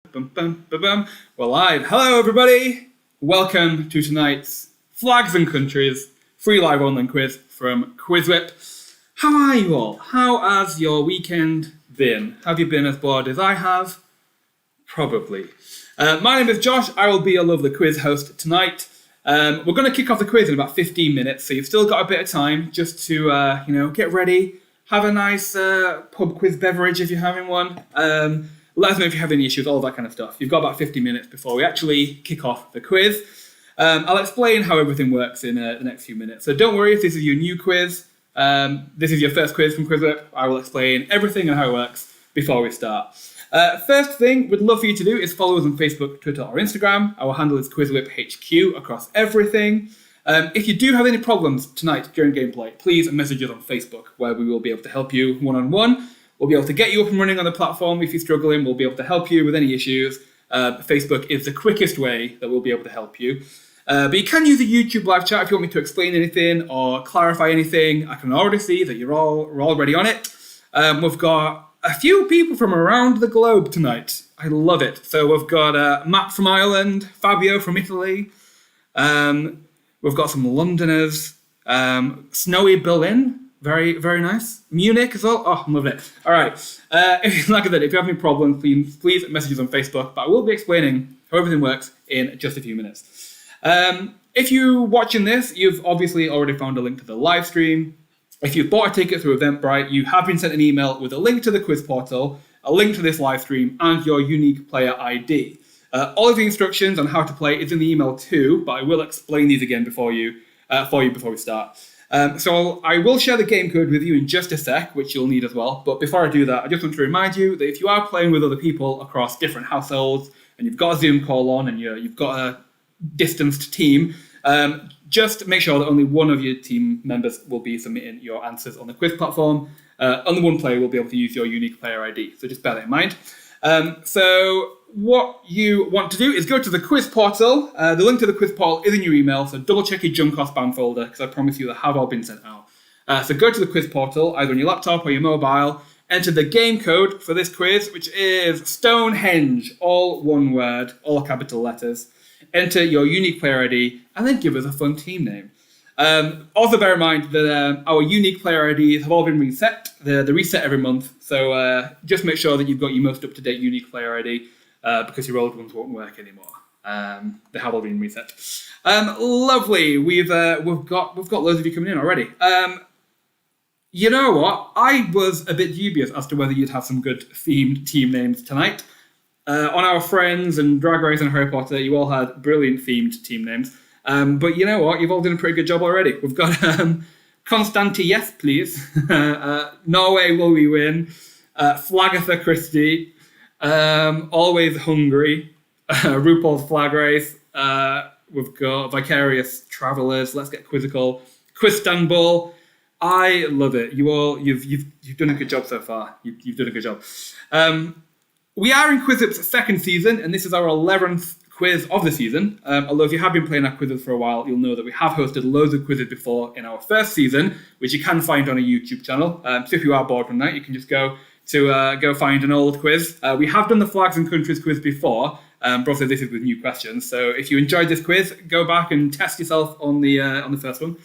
Bum, bum, bum, bum. We're live. Hello, everybody. Welcome to tonight's Flags and Countries free live online quiz from QuizWhip. How are you all? How has your weekend been? Have you been as bored as I have? Probably. My name is Josh. I will be your lovely quiz host tonight. We're going to kick off the quiz in about 15 minutes, so you've still got a bit of time just to, get ready, have a nice pub quiz beverage if you're having one. Let us know if you have any issues, all that kind of stuff. You've got about 50 minutes before we actually kick off the quiz. I'll explain how everything works in the next few minutes. So don't worry if this is your new quiz. This is your first quiz from QuizWhip. I will explain everything and how it works before we start. First thing we'd love for you to do is follow us on Facebook, Twitter, or Instagram. Our handle is QuizWhipHQ across everything. If you do have any problems tonight during gameplay, please message us on Facebook, where we will be able to help you one-on-one. We'll be able to get you up and running on the platform if you're struggling. We'll be able to help you with any issues. Facebook is the quickest way that we'll be able to help you. But you can use a YouTube live chat if you want me to explain anything or clarify anything. I can already see that we're already on it. We've got a few people from around the globe tonight. I love it. So we've got Matt from Ireland, Fabio from Italy. We've got some Londoners, snowy Berlin. Very, very nice. Munich as well. Oh, I'm loving it. All right. Like I said, if you have any problems, please message us on Facebook. But I will be explaining how everything works in just a few minutes. If you're watching this, you've obviously already found a link to the live stream. If you've bought a ticket through Eventbrite, you have been sent an email with a link to the quiz portal, a link to this live stream, and your unique player ID. All of the instructions on how to play is in the email too, but I will explain these again before we start. So I will share the game code with you in just a sec, which you'll need as well. But before I do that, I just want to remind you that if you are playing with other people across different households and you've got a Zoom call on and you've got a distanced team, just make sure that only one of your team members will be submitting your answers on the quiz platform. Only one player will be able to use your unique player ID. So just bear that in mind. So what you want to do is go to the quiz portal. The link to the quiz portal is in your email, so double check your junk or spam folder, because I promise you they have all been sent out. So go to the quiz portal, either on your laptop or your mobile, enter the game code for this quiz, which is Stonehenge, all one word, all capital letters. Enter your unique player ID, and then give us a fun team name. Also bear in mind that our unique player IDs have all been reset. They're reset every month, so just make sure that you've got your most up-to-date unique player ID, because your old ones won't work anymore. They have all been reset. Lovely. We've got loads of you coming in already. You know what? I was a bit dubious as to whether you'd have some good themed team names tonight. On our Friends and Drag Race and Harry Potter, you all had brilliant themed team names. But you know what? You've all done a pretty good job already. We've got Constanti, yes please. Norway will we win. Flagatha Christie. Always Hungry. RuPaul's Flag Race. We've got Vicarious Travelers. Let's get quizzical. Quistanbul. I love it. You've done a good job so far. You've done a good job. We are in QuizWhip's second season, and this is our 11th quiz of the season. Although if you have been playing our quizzes for a while, you'll know that we have hosted loads of quizzes before in our first season, which you can find on a YouTube channel. So if you are bored one night, you can just go find an old quiz. We have done the Flags and Countries quiz before, but also this is with new questions. So if you enjoyed this quiz, go back and test yourself on the first one.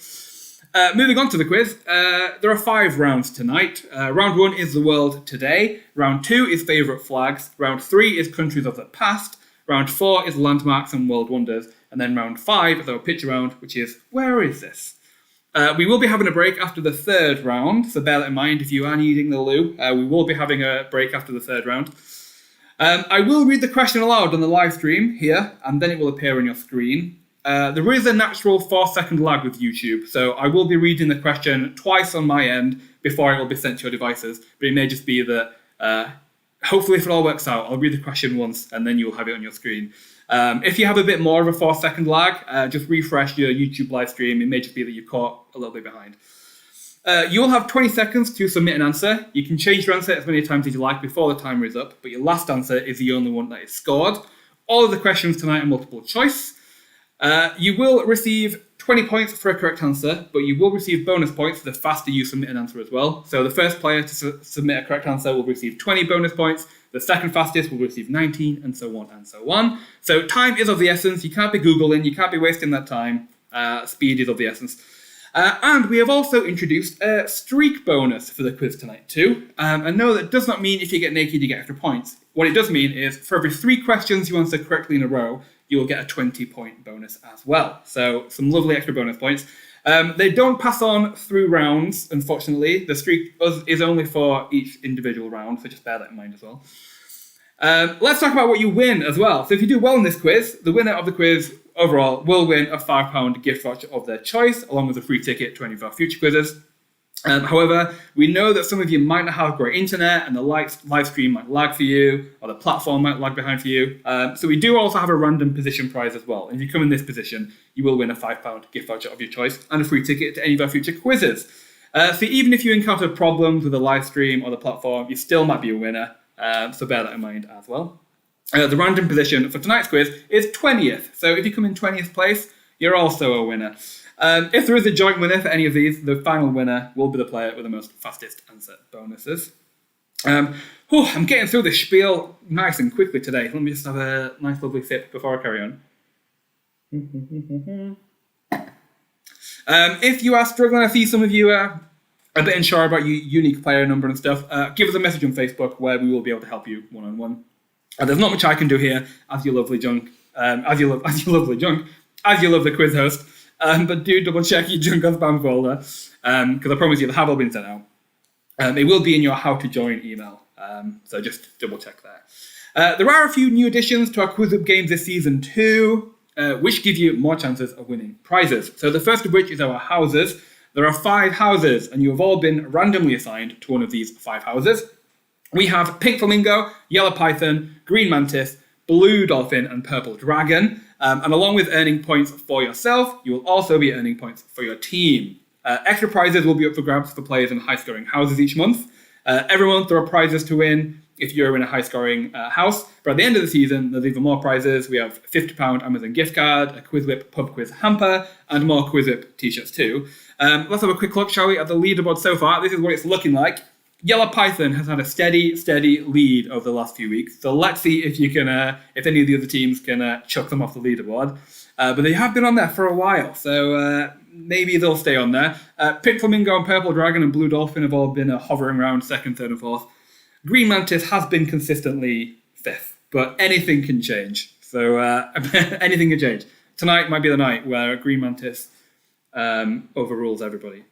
Moving on to the quiz, there are 5 rounds tonight. Round 1 is the world today. Round 2 is favourite flags. Round 3 is countries of the past. Round 4 is landmarks and world wonders. And then round 5 is our picture round, which is where is this? We will be having a break after the third round, so bear that in mind if you are needing the loo. We will be having a break after the third round. I will read the question aloud on the live stream here, and then it will appear on your screen. There is a natural 4-second lag with YouTube, so I will be reading the question twice on my end before it will be sent to your devices, but it may just be that, hopefully if it all works out, I'll read the question once and then you'll have it on your screen. If you have a bit more of a 4-second lag, just refresh your YouTube live stream. It may just be that you're caught a little bit behind. You will have 20 seconds to submit an answer. You can change your answer as many times as you like before the timer is up, but your last answer is the only one that is scored. All of the questions tonight are multiple choice. You will receive 20 points for a correct answer, but you will receive bonus points the faster you submit an answer as well. So the first player to submit a correct answer will receive 20 bonus points. The second fastest will receive 19, and so on and so on. So time is of the essence. You can't be Googling. You can't be wasting that time. Speed is of the essence. And we have also introduced a streak bonus for the quiz tonight too. And no, that does not mean if you get naked, you get extra points. What it does mean is for every 3 questions you answer correctly in a row, you will get a 20-point bonus as well. So some lovely extra bonus points. They don't pass on through rounds, unfortunately. The streak is only for each individual round, so just bear that in mind as well. Let's talk about what you win as well. So if you do well in this quiz, the winner of the quiz overall will win a £5 gift voucher of their choice, along with a free ticket to any of our future quizzes. However, we know that some of you might not have great internet and the live stream might lag for you, or the platform might lag behind for you. So we do also have a random position prize as well. And if you come in this position, you will win a £5 gift voucher of your choice and a free ticket to any of our future quizzes. So even if you encounter problems with the live stream or the platform, you still might be a winner. So bear that in mind as well. The random position for tonight's quiz is 20th. So if you come in 20th place, you're also a winner. If there is a joint winner for any of these, the final winner will be the player with the most fastest answer bonuses. I'm getting through this spiel nice and quickly today. Let me just have a nice lovely sip before I carry on. If you are struggling, I see some of you are a bit unsure about your unique player number and stuff, give us a message on Facebook where we will be able to help you one-on-one. There's not much I can do here as your lovely junk, as you love the quiz host. But do double check your junk and spam folder, because I promise you they have all been sent out. It will be in your how to join email, so just double check there. There are a few new additions to our QuizWhip games this season too, which give you more chances of winning prizes. So the first of which is our houses. There are 5 houses, and you have all been randomly assigned to one of these 5 houses. We have pink flamingo, yellow python, green mantis, blue dolphin, and purple dragon. And along with earning points for yourself, you will also be earning points for your team. Extra prizes will be up for grabs for players in high-scoring houses each month. Every month there are prizes to win if you're in a high-scoring house. But at the end of the season, there's even more prizes. We have a £50 Amazon gift card, a QuizWhip pub quiz hamper, and more QuizWhip t-shirts too. Let's have a quick look, shall we, at the leaderboard so far. This is what it's looking like. Yellow Python has had a steady lead over the last few weeks. So let's see if you can, if any of the other teams can chuck them off the leaderboard. But they have been on there for a while, so maybe they'll stay on there. Pink Flamingo and Purple Dragon and Blue Dolphin have all been hovering around 2nd, 3rd, and 4th. Green Mantis has been consistently 5th, but anything can change. So anything can change. Tonight might be the night where Green Mantis overrules everybody.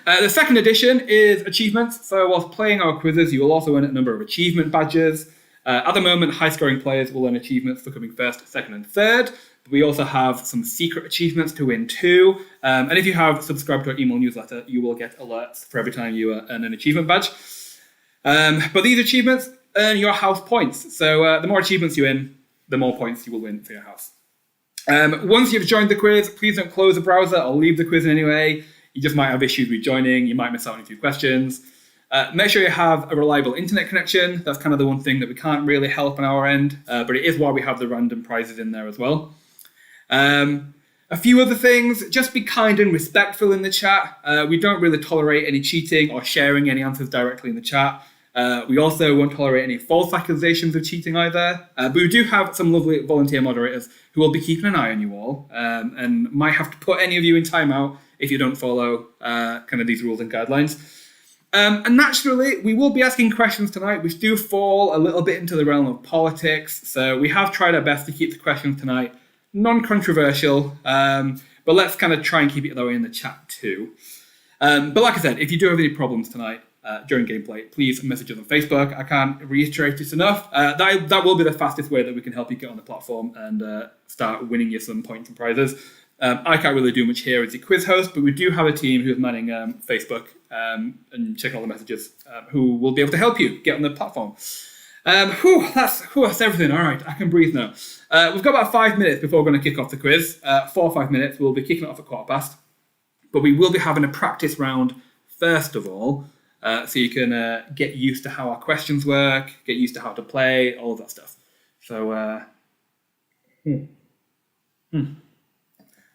The second edition is achievements. So whilst playing our quizzes, you will also earn a number of achievement badges. At the moment, high-scoring players will earn achievements for coming 1st, 2nd, and 3rd. But we also have some secret achievements to win too. And if you have subscribed to our email newsletter, you will get alerts for every time you earn an achievement badge. But these achievements earn your house points. So the more achievements you win, the more points you will win for your house. Once you've joined the quiz, please don't close the browser or leave the quiz in any way. You just might have issues with joining. You might miss out on a few questions. Make sure you have a reliable internet connection. That's kind of the one thing that we can't really help on our end, but it is why we have the random prizes in there as well. A few other things, just be kind and respectful in the chat. We don't really tolerate any cheating or sharing any answers directly in the chat. We also won't tolerate any false accusations of cheating either. But we do have some lovely volunteer moderators who will be keeping an eye on you all and might have to put any of you in timeout if you don't follow kind of these rules and guidelines. And naturally, we will be asking questions tonight which do fall a little bit into the realm of politics. So we have tried our best to keep the questions tonight non-controversial, but let's kind of try and keep it that way in the chat too. But like I said, if you do have any problems tonight during gameplay, please message us on Facebook. I can't reiterate this enough. That will be the fastest way that we can help you get on the platform and start winning you some points and prizes. I can't really do much here as a quiz host, but we do have a team who is manning Facebook and checking all the messages who will be able to help you get on the platform. That's everything. All right, I can breathe now. We've got about 5 minutes before we're going to kick off the quiz. 4 or 5 minutes. We'll be kicking it off at 15:15. But we will be having a practice round first of all, so you can get used to how our questions work, get used to how to play, all of that stuff. So,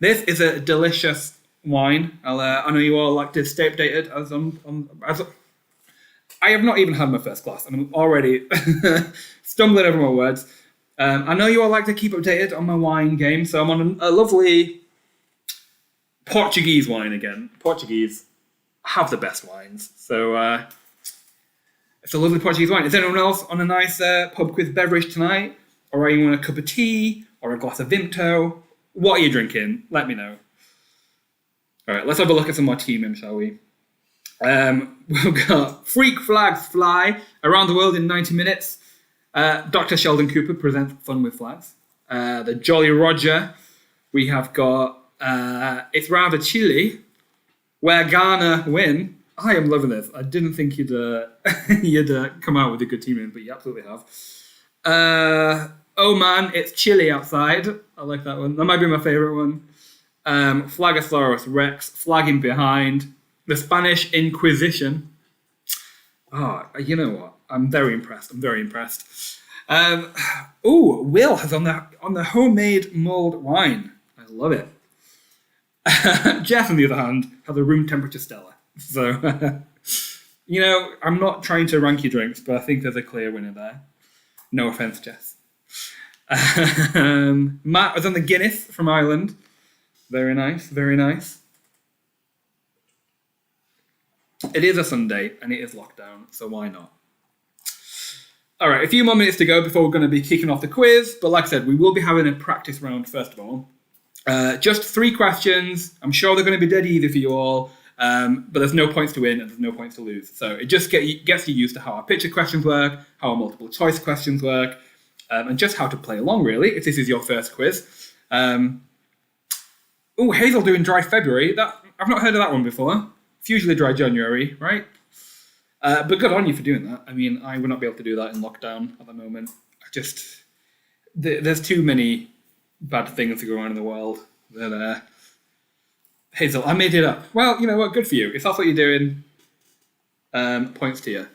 This is a delicious wine. I know you all like to stay updated as I have not even had my first glass, and I'm already stumbling over my words. I know you all like to keep updated on my wine game, so I'm on a lovely Portuguese wine again. Portuguese have the best wines, so it's a lovely Portuguese wine. Is anyone else on a nice pub quiz beverage tonight? Or are you on a cup of tea? Or a glass of Vimto? What are you drinking? Let me know. All right, let's have a look at some more teaming, shall we? We've got Freak Flags Fly around the world in 90 minutes. Dr. Sheldon Cooper presents Fun with Flags. The Jolly Roger. We have got It's Rather Chilly, where Ghana win. I am loving this. I didn't think you'd come out with a good team in, but you absolutely have. Oh man, it's chilly outside. I like that one. That might be my favourite one. Flagosaurus Rex, flagging behind. The Spanish Inquisition. Oh, you know what? I'm very impressed. Will has on the homemade mulled wine. I love it. Jeff, on the other hand, has a room temperature Stella. So, I'm not trying to rank your drinks, but I think there's a clear winner there. No offence, Jess. Matt was on the Guinness from Ireland. Very nice, very nice. It is a Sunday, and it is lockdown, so why not? All right, a few more minutes to go before we're going to be kicking off the quiz, but like I said, we will be having a practice round first of all. Just 3 questions. I'm sure they're going to be dead easy for you all. But there's no points to win and there's no points to lose. So it just gets you used to how our picture questions work, how our multiple choice questions work, and just how to play along, really, if this is your first quiz. Hazel doing dry February. I've not heard of that one before. It's usually dry January, right? But good on you for doing that. I mean, I would not be able to do that in lockdown at the moment. There's too many bad things going on in the world that... Hazel, I made it up. Well, you know what? Good for you. If that's what you're doing, points to you.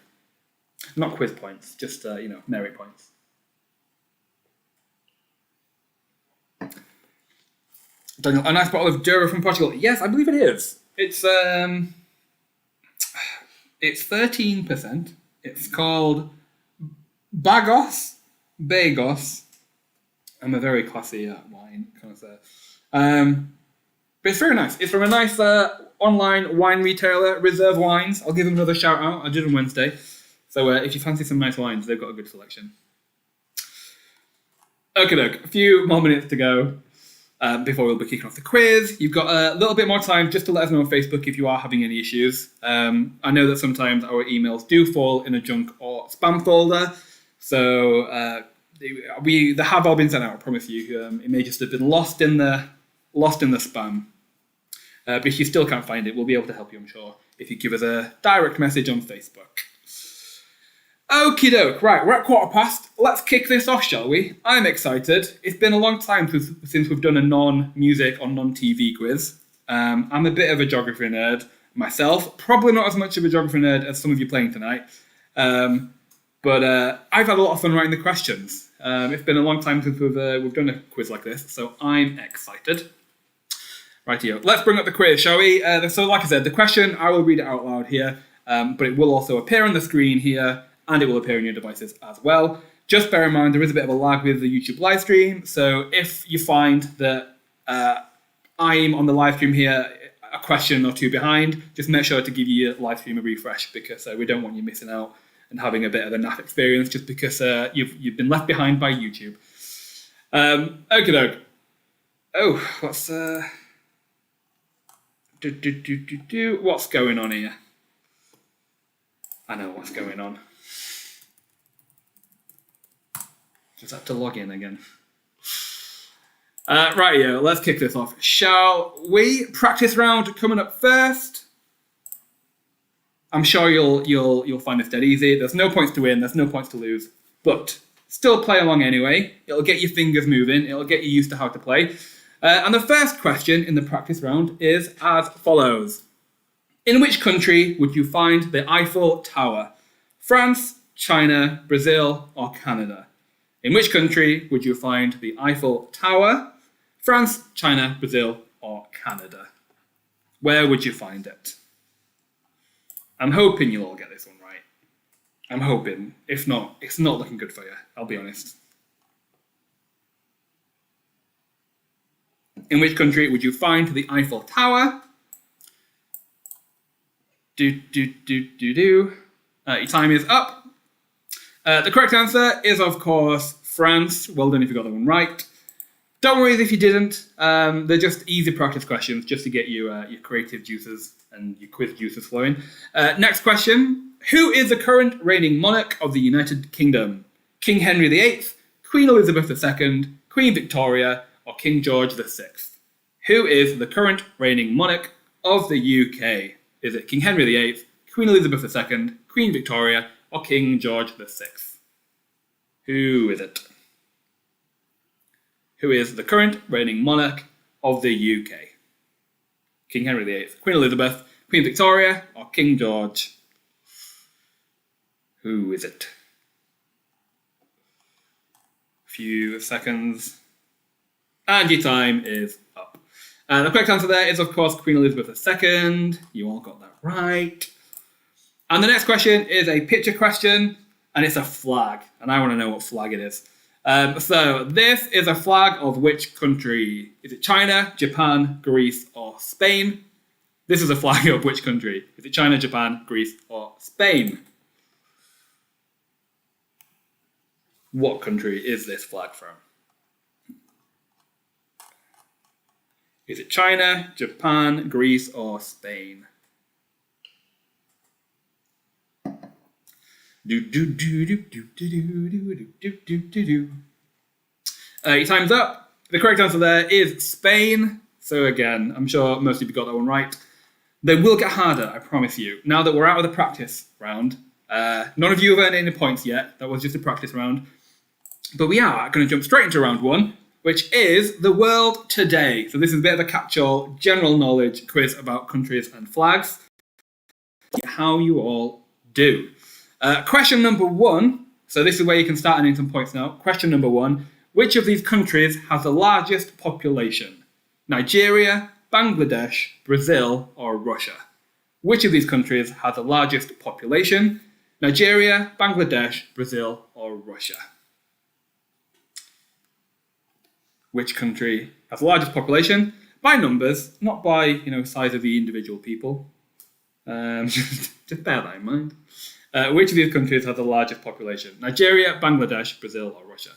Not quiz points, just, merit points. Daniel, a nice bottle of Douro from Portugal. Yes, I believe it is. It's 13%. It's called Bagos. I'm a very classy wine connoisseur. But it's very nice. It's from a nice online wine retailer, Reserve Wines. I'll give them another shout out. I did on Wednesday. So if you fancy some nice wines, they've got a good selection. Okay, a few more minutes to go before we'll be kicking off the quiz. You've got a little bit more time just to let us know on Facebook if you are having any issues. I know that sometimes our emails do fall in a junk or spam folder. So they have all been sent out, I promise you. It may just have been lost in the spam. But if you still can't find it, we'll be able to help you, I'm sure, if you give us a direct message on Facebook. Okie doke, right, we're at 1:15. Let's kick this off, shall we? I'm excited. It's been a long time since we've done a non-music or non-TV quiz. I'm a bit of a geography nerd myself. Probably not as much of a geography nerd as some of you playing tonight. But I've had a lot of fun writing the questions. It's been a long time since we've done a quiz like this, so I'm excited. Rightio. Let's bring up the quiz, shall we? So like I said, the question, I will read it out loud here, but it will also appear on the screen here, and it will appear on your devices as well. Just bear in mind, there is a bit of a lag with the YouTube live stream, so if you find that I'm on the live stream here a question or two behind, just make sure to give your live stream a refresh, because we don't want you missing out and having a bit of a naff experience just because you've been left behind by YouTube. Okie doke. Oh, what's what's going on here? I know what's going on. Just have to log in again. Rightio, let's kick this off. Shall we? Practice round coming up first. I'm sure you'll find this dead easy. There's no points to win, there's no points to lose, but still play along anyway. It'll get your fingers moving, it'll get you used to how to play. And the first question in the practice round is as follows. In which country would you find the Eiffel Tower? France, China, Brazil, or Canada? In which country would you find the Eiffel Tower? France, China, Brazil, or Canada? Where would you find it? I'm hoping you'll all get this one right. I'm hoping. If not, it's not looking good for you, I'll be honest. In which country would you find the Eiffel Tower? Your time is up. The correct answer is, of course, France. Well done if you got that one right. Don't worry if you didn't. They're just easy practice questions just to get you your creative juices and your quiz juices flowing. Next question. Who is the current reigning monarch of the United Kingdom? King Henry VIII, Queen Elizabeth II, Queen Victoria, or King George VI? Who is the current reigning monarch of the UK? Is it King Henry VIII, Queen Elizabeth II, Queen Victoria, or King George VI? Who is it? Who is the current reigning monarch of the UK? King Henry VIII, Queen Elizabeth, Queen Victoria, or King George? Who is it? Few seconds. And your time is up. The correct answer there is, of course, Queen Elizabeth II. You all got that right. And the next question is a picture question, and it's a flag. And I want to know what flag it is. So this is a flag of which country? Is it China, Japan, Greece, or Spain? This is a flag of which country? Is it China, Japan, Greece, or Spain? What country is this flag from? Is it China, Japan, Greece, or Spain? Your time's up. The correct answer there is Spain. So again, I'm sure most of you got that one right. They will get harder, I promise you. Now that we're out of the practice round, none of you have earned any points yet. That was just a practice round. But we are going to jump straight into round one, which is the world today. So this is a bit of a catch-all, general knowledge quiz about countries and flags. How you all do. Question number one. So this is where you can start earning some points now. Question number one. Which of these countries has the largest population? Nigeria, Bangladesh, Brazil, or Russia? Which of these countries has the largest population? Nigeria, Bangladesh, Brazil, or Russia? Which country has the largest population? By numbers, not by size of the individual people. Just bear that in mind. Which of these countries has the largest population? Nigeria, Bangladesh, Brazil, or Russia?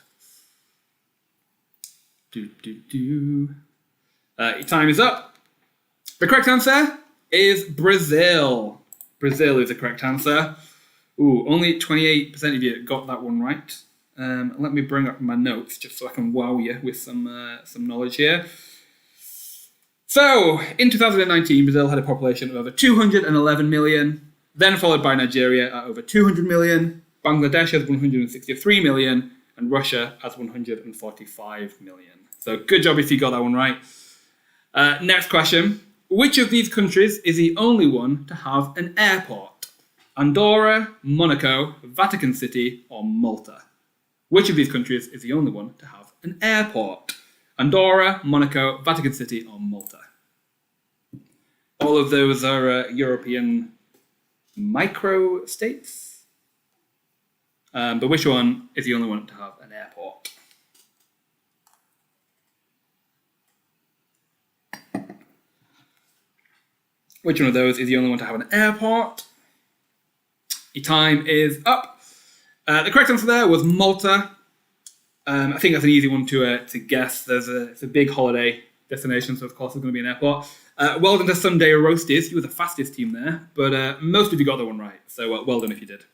Your time is up. The correct answer is Brazil. Brazil is the correct answer. Ooh, only 28% of you got that one right. Let me bring up my notes just so I can wow you with some knowledge here. So, in 2019, Brazil had a population of over 211 million, then followed by Nigeria at over 200 million, Bangladesh has 163 million, and Russia has 145 million. So, good job if you got that one right. Next question. Which of these countries is the only one to have an airport? Andorra, Monaco, Vatican City, or Malta? Which of these countries is the only one to have an airport? Andorra, Monaco, Vatican City, or Malta? All of those are European micro-states. But which one is the only one to have an airport? Which one of those is the only one to have an airport? Your time is up. The correct answer there was Malta. I think that's an easy one to guess. It's a big holiday destination, so of course there's going to be an airport. Well done to Sunday Roasties. You were the fastest team there, but most of you got that one right, so well done if you did.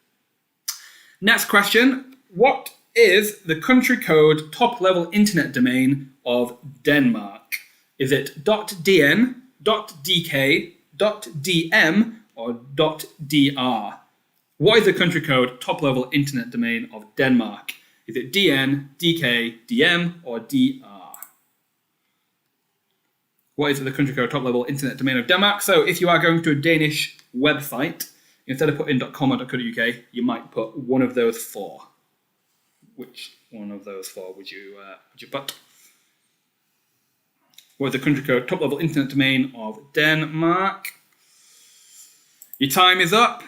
Next question. What is the country code top-level internet domain of Denmark? Is it .dn, .dk, .dm, or .dr? What is the country code top-level internet domain of Denmark? Is it DN, DK, DM, or DR? What is the country code top-level internet domain of Denmark? So if you are going to a Danish website, instead of putting .com or .co.uk, you might put one of those four. Which one of those four would you put? What is the country code top-level internet domain of Denmark? Your time is up.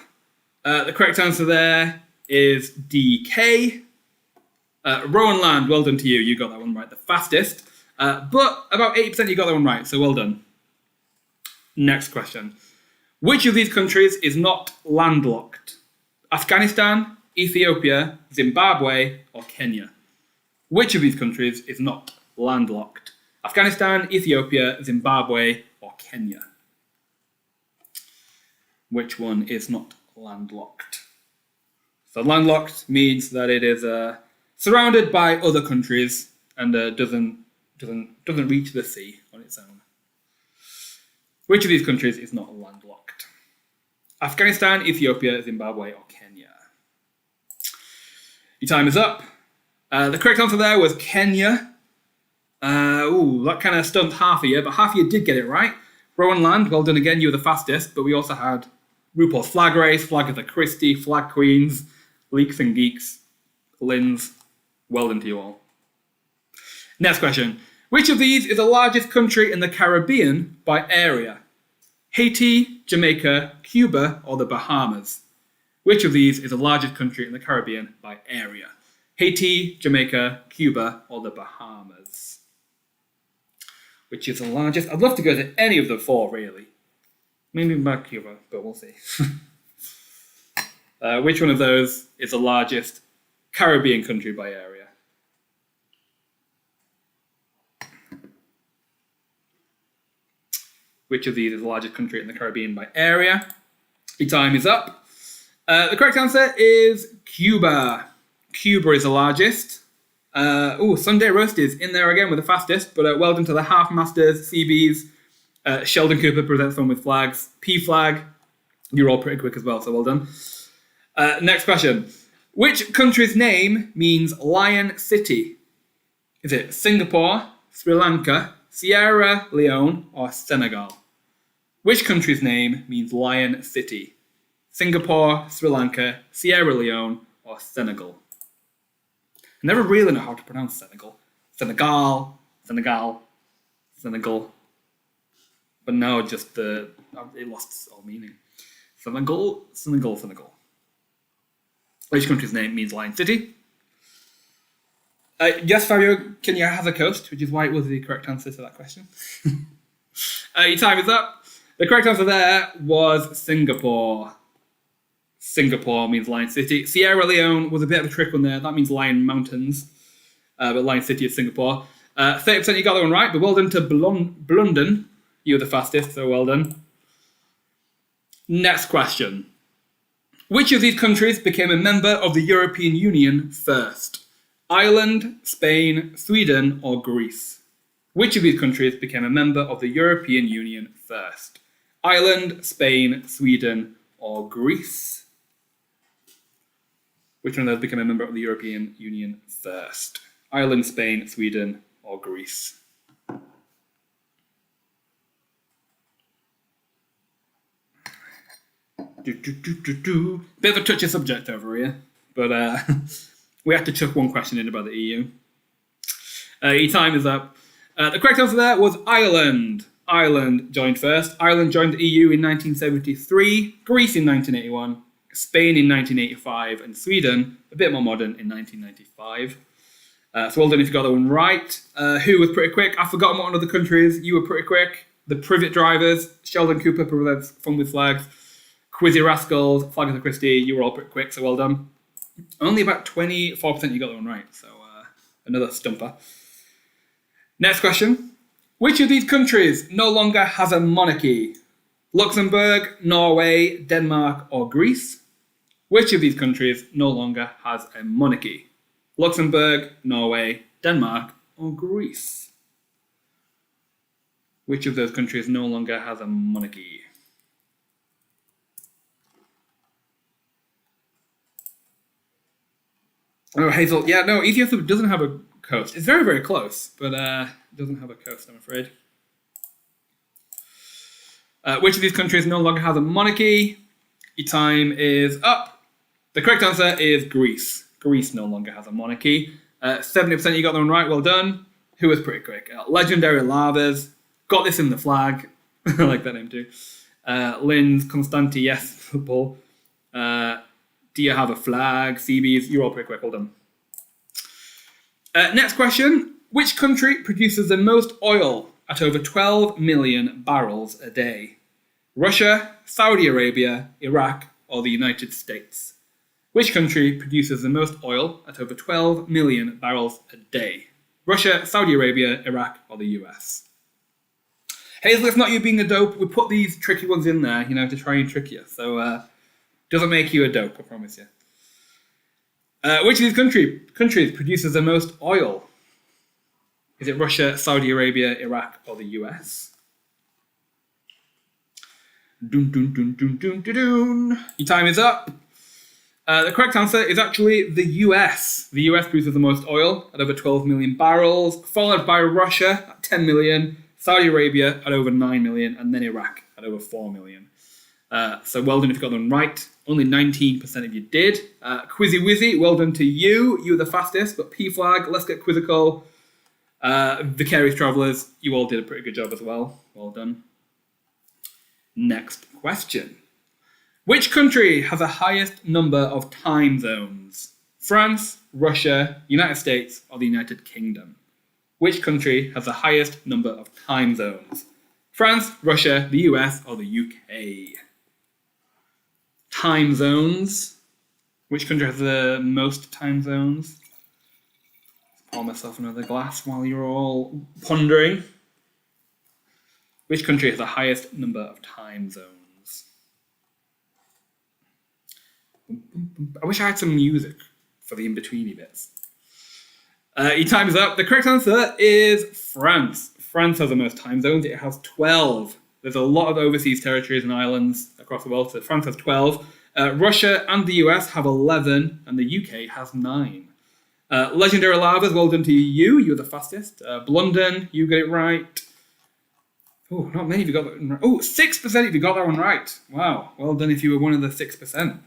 The correct answer there is DK. Rowan Land, well done to you. You got that one right the fastest. But about 80% you got that one right, so well done. Next question. Which of these countries is not landlocked? Afghanistan, Ethiopia, Zimbabwe, or Kenya? Which of these countries is not landlocked? Afghanistan, Ethiopia, Zimbabwe, or Kenya? Which one is not landlocked? So landlocked means that it is surrounded by other countries and doesn't reach the sea on its own. Which of these countries is not landlocked? Afghanistan, Ethiopia, Zimbabwe, or Kenya? Your time is up. The correct answer there was Kenya. That kind of stumped half of you, but half of you did get it right. Rowan Land, well done again, you were the fastest, but we also had RuPaul's Flag Race, Flag of the Christie, Flag Queens, Leaks and Geeks, Lins. Well done to you all. Next question. Which of these is the largest country in the Caribbean by area? Haiti, Jamaica, Cuba, or the Bahamas? Which of these is the largest country in the Caribbean by area? Haiti, Jamaica, Cuba, or the Bahamas? Which is the largest? I'd love to go to any of the four, really. Maybe by Cuba, but we'll see. Which one of those is the largest Caribbean country by area? Which of these is the largest country in the Caribbean by area? Your time is up. The correct answer is Cuba. Cuba is the largest. Sunday Roast is in there again with the fastest, but well done to the Half Masters, CBs. Sheldon Cooper presents one with flags. P flag. You're all pretty quick as well, so well done. Next question. Which country's name means Lion City? Is it Singapore, Sri Lanka, Sierra Leone, or Senegal? Which country's name means Lion City? Singapore, Sri Lanka, Sierra Leone, or Senegal? I never really know how to pronounce Senegal. Senegal. But now just it lost all meaning. Senegal. Which country's name means Lion City? Yes, Fabio, Kenya has a coast, which is why it was the correct answer to that question. Your time is up. The correct answer there was Singapore. Singapore means Lion City. Sierra Leone was a bit of a trick one there. That means Lion Mountains. But Lion City is Singapore. 30% you got that one right, but well done to Blunden. You were the fastest, so well done. Next question. Which of these countries became a member of the European Union first? Ireland, Spain, Sweden, or Greece? Which of these countries became a member of the European Union first? Ireland, Spain, Sweden, or Greece? Which one of those became a member of the European Union first? Ireland, Spain, Sweden, or Greece? Bit of a touchy subject over here, but we have to chuck one question in about the EU. Your time is up. The correct answer there was Ireland. Ireland joined first. Ireland joined the EU in 1973, Greece in 1981, Spain in 1985, and Sweden, a bit more modern, in 1995. So well done if you got that one right. Who was pretty quick? I've forgotten what one of the countries. You were pretty quick. The Privet Drivers, Sheldon Cooper presents Fun with Flags, Quizzy Rascals, Flag of the Christie. You were all pretty quick, so well done. Only about 24% you got that one right, so another stumper. Next question. Which of these countries no longer has a monarchy? Luxembourg, Norway, Denmark, or Greece? Which of these countries no longer has a monarchy? Luxembourg, Norway, Denmark, or Greece? Which of those countries no longer has a monarchy? Oh, Hazel. Yeah, no, Ethiopia doesn't have a coast. It's very, very close, but it doesn't have a coast, I'm afraid. Which of these countries no longer has a monarchy? Your time is up. The correct answer is Greece. Greece no longer has a monarchy. 70% you got that one right, well done. Who was pretty quick? Legendary Lavas, Got this in the flag. I like that name too. Linz, Constanti, yes, football. Do you have a flag? CBs, you're all pretty quick, well done. Next question. Which country produces the most oil at over 12 million barrels a day? Russia, Saudi Arabia, Iraq, or the United States? Which country produces the most oil at over 12 million barrels a day? Russia, Saudi Arabia, Iraq, or the US? Hazel, it's not you being a dope. We put these tricky ones in there, to try and trick you. So, doesn't make you a dope, I promise you. Which of these countries produces the most oil? Is it Russia, Saudi Arabia, Iraq, or the US? Dun, dun, dun, dun, dun, dun, dun. Your time is up. The correct answer is actually the US. The US produces the most oil at over 12 million barrels, followed by Russia at 10 million, Saudi Arabia at over 9 million, and then Iraq at over 4 million. So well done if you got them right. Only 19% of you did. Quizzy Wizzy, well done to you. You were the fastest, but P Flag, Let's Get Quizzical, Vicarious Travellers, you all did a pretty good job as well. Well done. Next question. Which country has the highest number of time zones? France, Russia, United States, or the United Kingdom? Which country has the highest number of time zones? France, Russia, the US, or the UK? Time zones. Which country has the most time zones? Pour myself another glass while you're all pondering. Which country has the highest number of time zones? I wish I had some music for the in-betweeny bits. Your time is up. The correct answer is France. France has the most time zones. It has 12. There's a lot of overseas territories and islands across the world, so France has 12. Russia and the US have 11, and the UK has 9. Legendary Lavas, well done to you. You're the fastest. Blunden, you got it right. Oh, not many of you got that one right. Oh, 6% if you got that one right. Wow, well done if you were one of the 6%.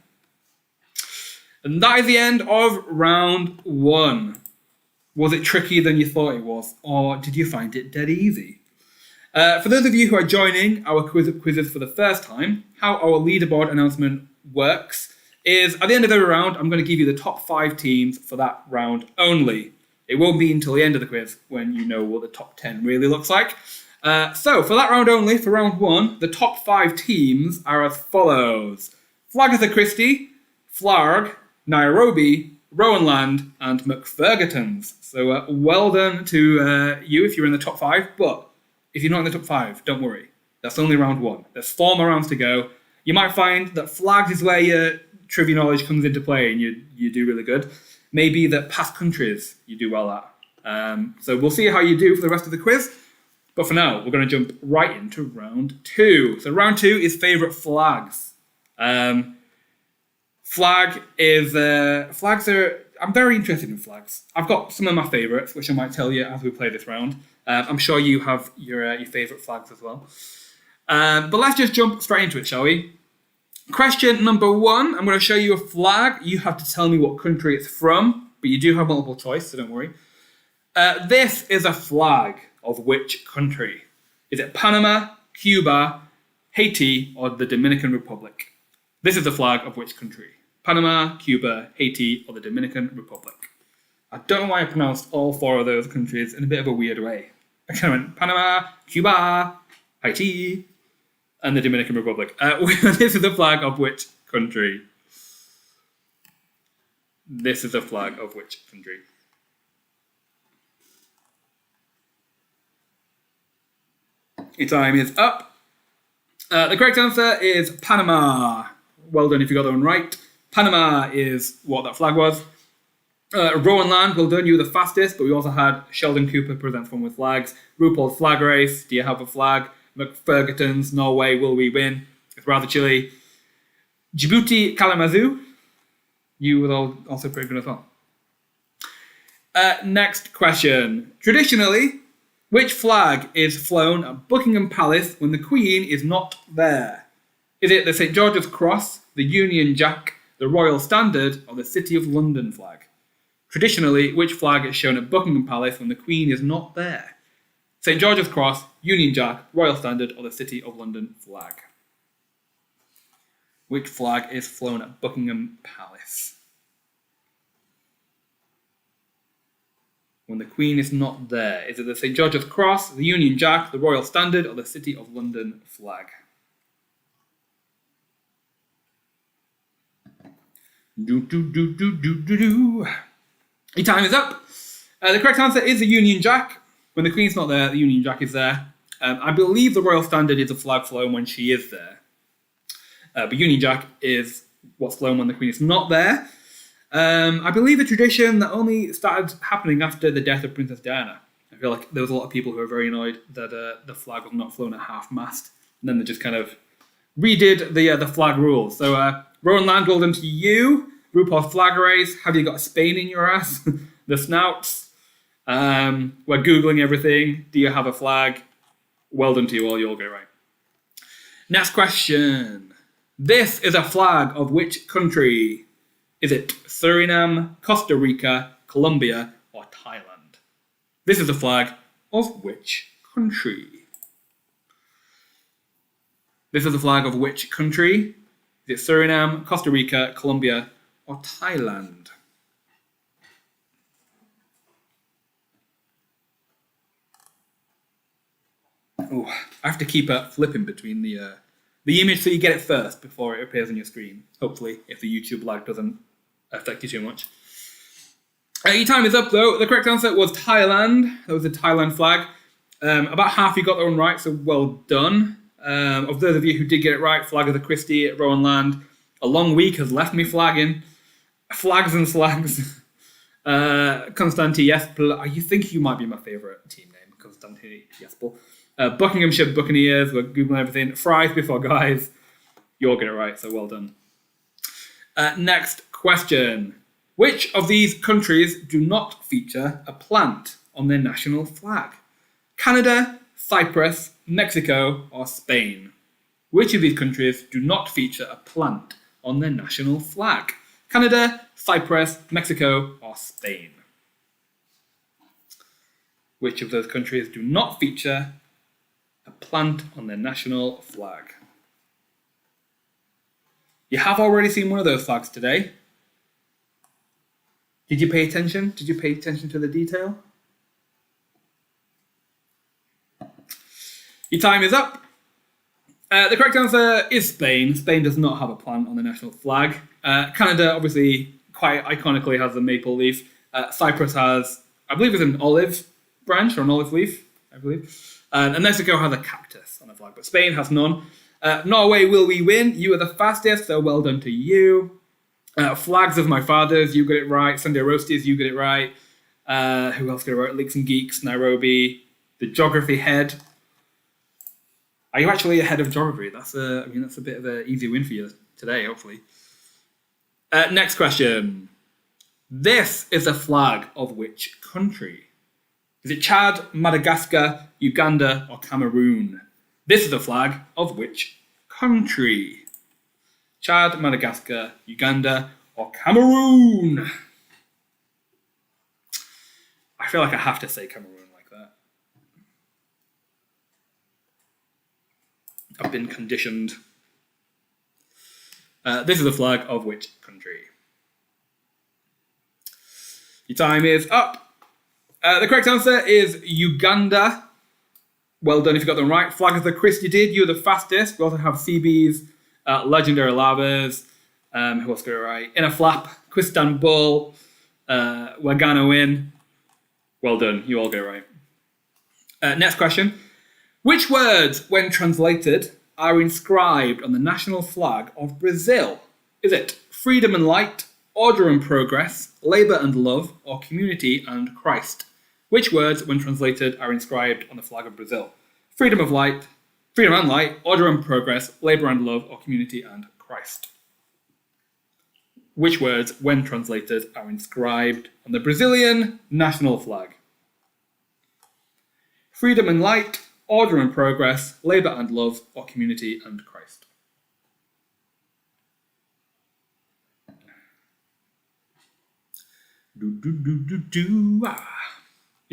And that is the end of round 1. Was it trickier than you thought it was, or did you find it dead easy? For those of you who are joining our quizzes for the first time, how our leaderboard announcement works is at the end of every round, I'm going to give you the top 5 teams for that round only. It won't be until the end of the quiz when you know what the top 10 really looks like. So for that round only, for round 1, the top 5 teams are as follows. Agatha Christie, Flarg, Nairobi, Rowanland, and McFergatons. So well done to you if you're in the top 5, but if you're not in the top 5, don't worry. That's only round 1. There's 4 more rounds to go. You might find that flags is where your trivia knowledge comes into play and you do really good. Maybe that past countries you do well at. So we'll see how you do for the rest of the quiz. But for now, we're going to jump right into round 2. So round 2 is favourite flags. Flags are... I'm very interested in flags. I've got some of my favourites, which I might tell you as we play this round. I'm sure you have your favourite flags as well. But let's just jump straight into it, shall we? Question number 1. I'm going to show you a flag. You have to tell me what country it's from, but you do have multiple choice, so don't worry. This is a flag of which country? Is it Panama, Cuba, Haiti, or the Dominican Republic? This is the flag of which country? Panama, Cuba, Haiti, or the Dominican Republic? I don't know why I pronounced all 4 of those countries in a bit of a weird way. I kind of went Panama, Cuba, Haiti, and the Dominican Republic. This is the flag of which country? This is the flag of which country? Your time is up. The correct answer is Panama. Well done if you got that one right. Panama is what that flag was. Rowanland, well done, you were the fastest, but we also had Sheldon Cooper presents one with flags. RuPaul's Flag Race, Do You Have a Flag? McFergatons, Norway, Will We Win? It's rather chilly. Djibouti, Kalamazoo, you were also pretty good as well. Next question. Traditionally, which flag is flown at Buckingham Palace when the Queen is not there? Is it the St George's Cross, the Union Jack, the Royal Standard, or the City of London flag? Traditionally, which flag is shown at Buckingham Palace when the Queen is not there? St George's Cross, Union Jack, Royal Standard, or the City of London flag? Which flag is flown at Buckingham Palace when the Queen is not there? Is it the St George's Cross, the Union Jack, the Royal Standard, or the City of London flag? Your time is up. The correct answer is the Union Jack. When the Queen's not there, the Union Jack is there. I believe the Royal Standard is a flag flown when she is there. But Union Jack is what's flown when the Queen is not there. I believe a tradition that only started happening after the death of Princess Diana. I feel like there was a lot of people who were very annoyed that the flag was not flown at half-mast. And then they just kind of redid the flag rules. So, Rowan Land, well done to you. RuPaul's Flag Race, have you got a Spain in your ass? The Snouts. We're Googling everything. Do you have a flag? Well done to you all, you all get it right. Next question. This is a flag of which country? Is it Suriname, Costa Rica, Colombia, or Thailand? This is a flag of which country? This is a flag of which country? Is it Suriname, Costa Rica, Colombia, or Thailand? Oh, I have to keep flipping between the image so you get it first before it appears on your screen. Hopefully, if the YouTube lag doesn't affect you too much. Your time is up though. The correct answer was Thailand. That was the Thailand flag. About half you got that one right, so well done. Of those of you who did get it right, Flag of the Christie at Rowan Land. A long week has left me flagging. Flags and slags. Konstanty Jespel. You think you might be my favourite team name, Konstanty Jespel. Buckinghamshire Buccaneers. We're Googling everything. Fries before guys. You all get it right, so well done. Next question. Which of these countries do not feature a plant on their national flag? Canada, Cyprus, Mexico, or Spain? Which of these countries do not feature a plant on their national flag? Canada, Cyprus, Mexico, or Spain? Which of those countries do not feature a plant on their national flag? You have already seen one of those flags today. Did you pay attention? Did you pay attention to the detail? Your time is up. The correct answer is Spain. Spain does not have a plant on the national flag. Canada, obviously, quite iconically has a maple leaf. Cyprus has, I believe it's an olive branch or an olive leaf, I believe. And Mexico has a cactus on the flag, but Spain has none. Norway, will we win? You are the fastest, so well done to you. Flags of my fathers, you got it right. Sunday Roasties, you got it right. Who else got it right? Leaks and Geeks, Nairobi. The Geography Head. Are you actually ahead of Geography? That's a bit of an easy win for you today, hopefully. Next question. This is a flag of which country? Is it Chad, Madagascar, Uganda, or Cameroon? This is a flag of which country? Chad, Madagascar, Uganda, or Cameroon? I feel like I have to say Cameroon like that. I've been conditioned. This is a flag of which country? Your time is up. The correct answer is Uganda. Well done if you got them right. Flag of the Christie did. You're the fastest. We also have CB's, Legendary Lavas. Who else got it right? In a Flap, Quistanbul, Wagano Win. Well done. You all get it right. Next question. Which words, when translated, are inscribed on the national flag of Brazil? Is it freedom and light, order and progress, labour and love, or community and Christ? Which words, when translated, are inscribed on the flag of Brazil? Freedom and light, order and progress, labour and love, or community and Christ? Which words, when translated, are inscribed on the Brazilian national flag? Freedom and light, order and progress, labour and love, or community and Christ? Your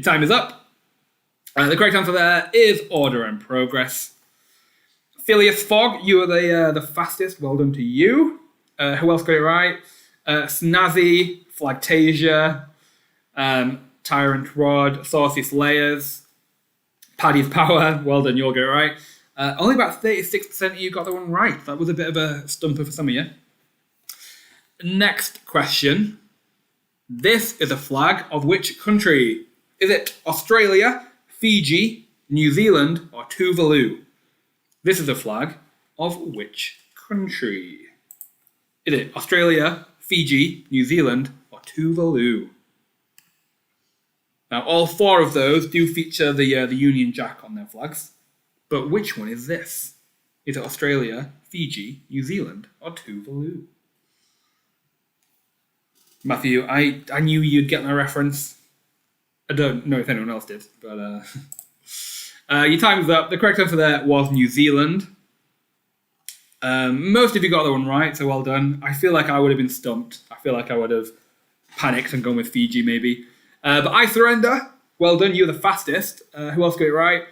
time is up. The correct answer there is order and progress. Phileas Fogg, you are the fastest. Well done to you. Who else got it right? Snazzy, Flagtasia, Tyrant Rod, Saucy Slayers, Paddy's Power. Well done, you'll get it right. Only about 36% of you got the one right. That was a bit of a stumper for some of you. Next question. This is a flag of which country? Is it Australia, Fiji, New Zealand, or Tuvalu? This is a flag of which country? Is it Australia, Fiji, New Zealand, or Tuvalu? Now, all four of those do feature the Union Jack on their flags, but which one is this? Is it Australia, Fiji, New Zealand, or Tuvalu? Matthew, I knew you'd get my reference. I don't know if anyone else did, but your time is up. The correct answer there was New Zealand. Most of you got that one right, so well done. I feel like I would have been stumped. I feel like I would have panicked and gone with Fiji, maybe. But I surrender. Well done, you're the fastest. Who else got it right?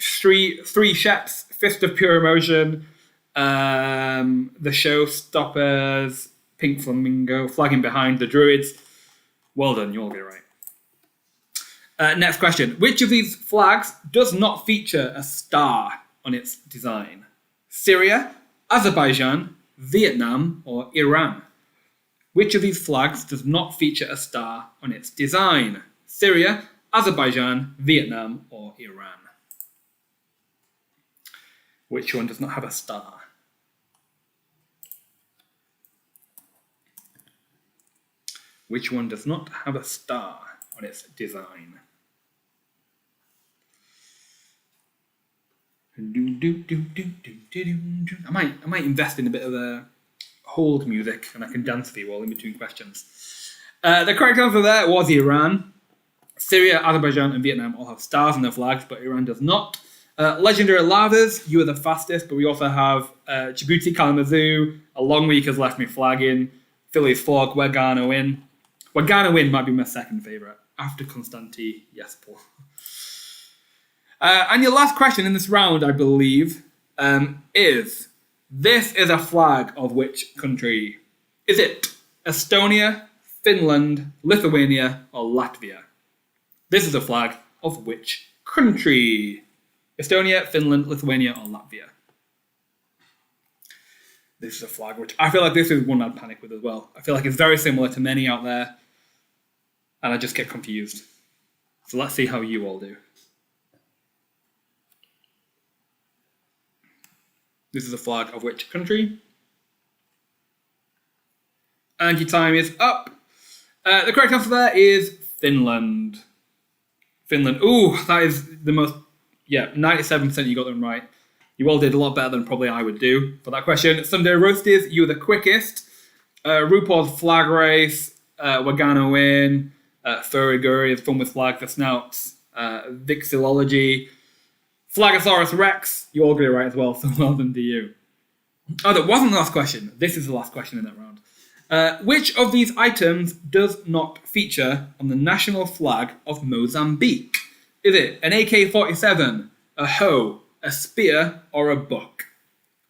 Three Sheps, Fist of Pure Emotion, The Showstoppers, Pink Flamingo, Flagging Behind, The Druids. Well done, you all get it right. Next question. Which of these flags does not feature a star on its design? Syria, Azerbaijan, Vietnam, or Iran? Which of these flags does not feature a star on its design? Syria, Azerbaijan, Vietnam, or Iran? Which one does not have a star? Which one does not have a star on its design? I might invest in a bit of a hold music and I can dance for you all in between questions. The correct answer there was Iran. Syria, Azerbaijan, and Vietnam all have stars on their flags, but Iran does not. Legendary Lavas, you are the fastest, but we also have Djibouti, Kalamazoo, A Long Week Has Left Me Flagging, Phileas Fogg, We're Gonna Win. We're Gonna Win might be my second favourite, after Constanti, yes, Paul. And your last question in this round, I believe, is, this is a flag of which country? Is it Estonia, Finland, Lithuania, or Latvia? This is a flag of which country? Estonia, Finland, Lithuania, or Latvia? This is a flag which I feel like this is one I'd panic with as well. I feel like it's very similar to many out there, and I just get confused. So let's see how you all do. This is a flag of which country? And your time is up. The correct answer there is Finland. Finland. Ooh, that is the most, 97% you got them right. You all did a lot better than probably I would do for that question. Sunday Roasties, you were the quickest. RuPaul's Flag Race, We're Gonna Win, Furry Gurry, Fun with Flag for Snouts, Vixilology, Flagosaurus Rex, you all got it right as well, so well done to you. Oh, that wasn't the last question. This is the last question in that round. Which of these items does not feature on the national flag of Mozambique? Is it an AK-47, a hoe, a spear, or a book?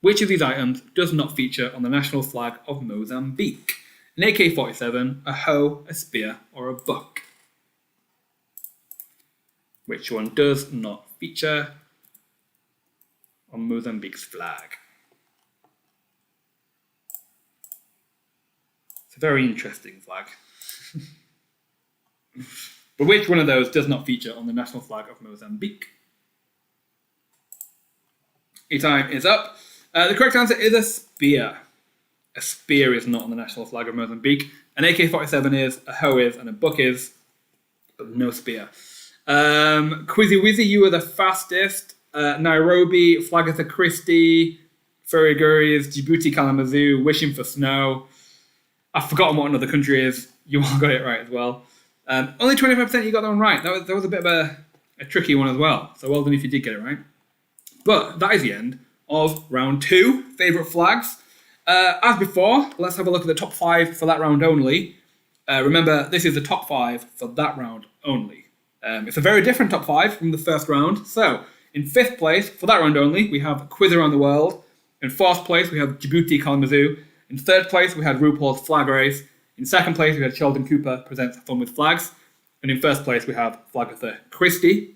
Which of these items does not feature on the national flag of Mozambique? An AK-47, a hoe, a spear, or a book? Which one does not feature on Mozambique's flag? It's a very interesting flag. But which one of those does not feature on the national flag of Mozambique? Your time is up. The correct answer is a spear. A spear is not on the national flag of Mozambique. An AK-47 is, a hoe is, and a book is, but no spear. Quizzy Wizzy, you were the fastest. Nairobi, Flagatha Christie, Furry Gurries, Djibouti, Kalamazoo, Wishing for Snow. I've forgotten what another country is. You all got it right as well. Only 25% you got that one right. That was a bit of a tricky one as well. So well done if you did get it right. But that is the end of round 2, favourite flags. As before, let's have a look at the top 5 for that round only. Remember, this is the top 5 for that round only. It's a very different top 5 from the first round. So, in 5th place, for that round only, we have Quiz Around the World. In 4th place, we have Djibouti Kalamazoo. In 3rd place, we had RuPaul's Flag Race. In 2nd place, we had Sheldon Cooper presents Fun with Flags. And in 1st place, we have Flagatha Christie.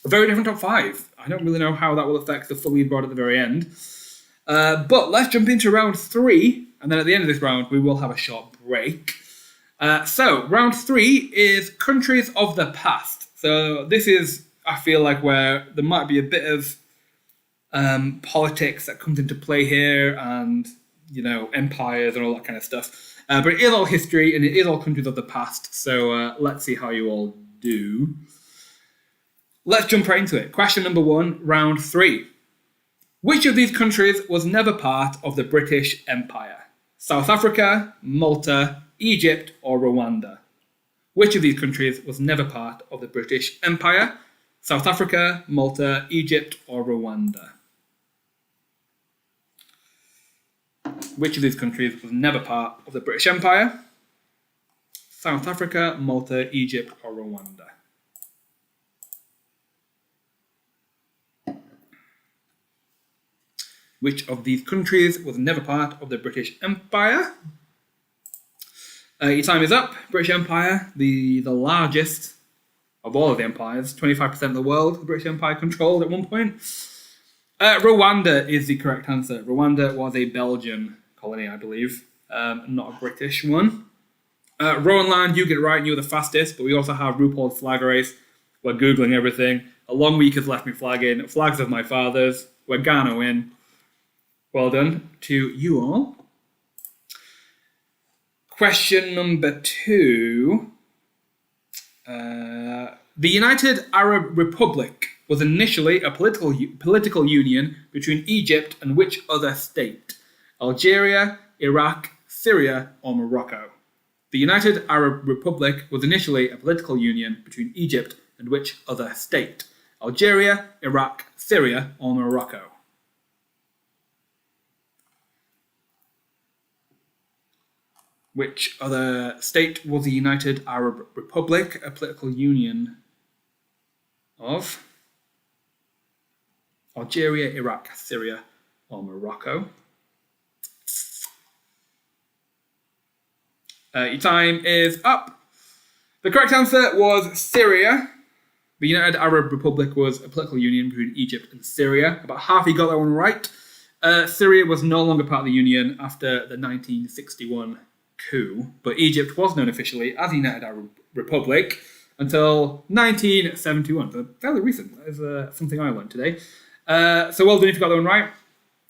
A very different top 5. I don't really know how that will affect the full leaderboard at the very end. But let's jump into round 3. And then at the end of this round, we will have a short break. So, round 3 is countries of the past. So this is, I feel like, where there might be a bit of politics that comes into play here and, empires and all that kind of stuff. But it is all history and it is all countries of the past. So let's see how you all do. Let's jump right into it. Question number 1, round 3. Which of these countries was never part of the British Empire? South Africa, Malta, Egypt, or Rwanda? Which of these countries was never part of the British Empire? South Africa, Malta, Egypt, or Rwanda? Which of these countries was never part of the British Empire? South Africa, Malta, Egypt, or Rwanda? Which of these countries was never part of the British Empire? Your time is up. British Empire, the largest of all of the empires, 25% of the world, the British Empire controlled at one point. Rwanda is the correct answer. Rwanda was a Belgian colony, I believe, not a British one. Rowanland, you get it right, and you were the fastest, but we also have RuPaul's Flag Race. We're Googling everything. A long week has left me flagging. Flags of my fathers. We're gonna win. Well done to you all. Question number 2. The United Arab Republic was initially a political union between Egypt and which other state? Algeria, Iraq, Syria, or Morocco? The United Arab Republic was initially a political union between Egypt and which other state? Algeria, Iraq, Syria, or Morocco? Which other state was the United Arab Republic a political union of? Algeria, Iraq, Syria, or Morocco? Your time is up. The correct answer was Syria. The United Arab Republic was a political union between Egypt and Syria. About half you got that one right. Syria was no longer part of the union after the 1961 coup, but Egypt was known officially as the United Arab Republic until 1971. So fairly recent. That is something I learned today. So well done if you got that one right.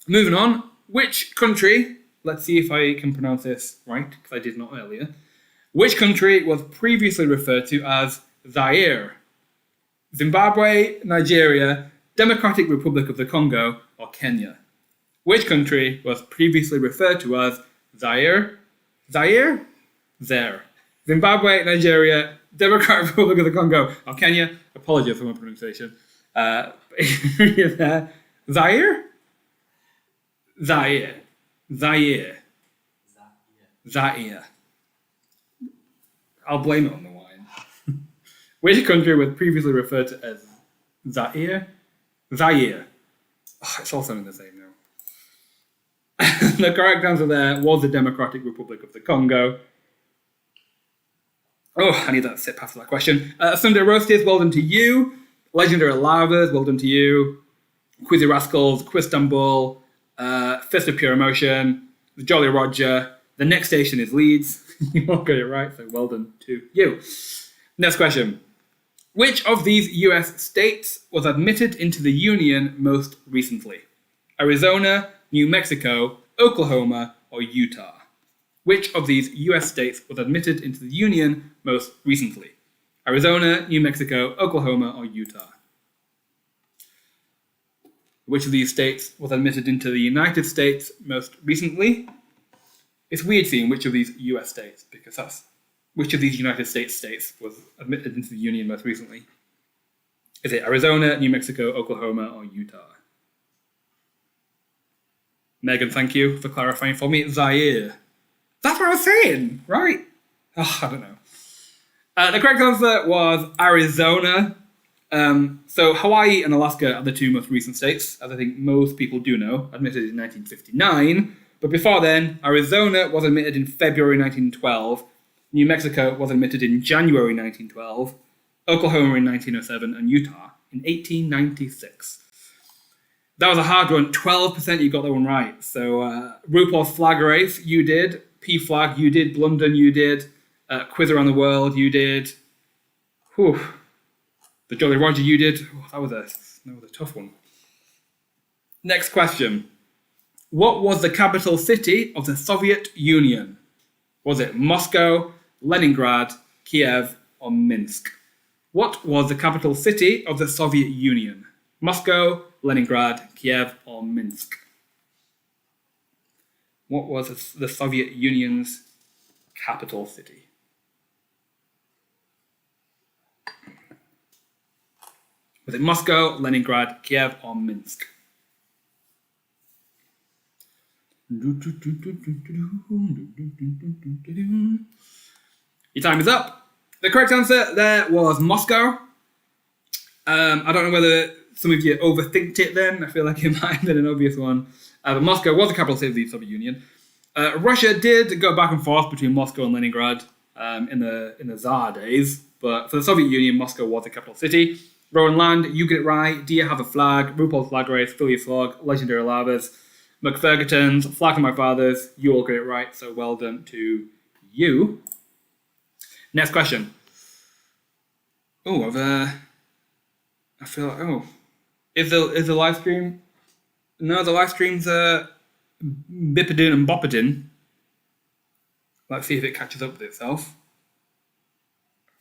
Moving on. Which country, let's see if I can pronounce this right, because I did not earlier. Which country was previously referred to as Zaire? Zimbabwe, Nigeria, Democratic Republic of the Congo, or Kenya? Which country was previously referred to as Zaire? Zaire? There. Zimbabwe, Nigeria, Democratic Republic of the Congo, or Kenya? Apologies for my pronunciation. Zaire? Zaire. Zaire. Zaire. I'll blame it on the wine. Which country was previously referred to as Zaire? Zaire. Oh, it's all sounding the same now. The correct answer there was the Democratic Republic of the Congo. Oh, I need that sit past that question. Sunday Roasties, well done to you. Legendary Lavas, well done to you. Quizzy Rascals, Quistanbul, Fist of Pure Emotion, the Jolly Roger. The next station is Leeds. You all got it right, so well done to you. Next question. Which of these US states was admitted into the Union most recently? Arizona, New Mexico, Oklahoma, or Utah? Which of these US states was admitted into the Union most recently? Arizona, New Mexico, Oklahoma, or Utah? Which of these states was admitted into the United States most recently? It's weird seeing which of these US states, because that's which of these United States was admitted into the Union most recently. Is it Arizona, New Mexico, Oklahoma, or Utah? Megan, thank you for clarifying for me. Zaire. That's what I was saying, right? Oh, I don't know. The correct answer was Arizona. So Hawaii and Alaska are the two most recent states, as I think most people do know, admitted in 1959. But before then, Arizona was admitted in February 1912, New Mexico was admitted in January 1912, Oklahoma in 1907, and Utah in 1896. That was a hard one. 12% you got that one right. So RuPaul's Flag Race, you did. P-Flag, you did. London, you did. Quiz Around the World, you did. Whew. The Jolly Roger, you did. Oh, that was a tough one. Next question. What was the capital city of the Soviet Union? Was it Moscow, Leningrad, Kiev, or Minsk? What was the capital city of the Soviet Union? Moscow, Leningrad, Kiev, or Minsk? What was the Soviet Union's capital city? Was it Moscow, Leningrad, Kiev, or Minsk? Your time is up. The correct answer there was Moscow. I don't know whether some of you overthinked it then. I feel like it might have been an obvious one. But Moscow was the capital city of the Soviet Union. Russia did go back and forth between Moscow and Leningrad in the Tsar days. But for the Soviet Union, Moscow was the capital city. Rowan Land, you get it right. Do you have a flag? RuPaul's Flag Race, Phileas Fogg, Legendary Lavas, McFergotons, Flag of My Fathers. You all get it right, so well done to you. Next question. I feel like, is the live stream? No, the live stream's bipping and bopping. Let's see if it catches up with itself.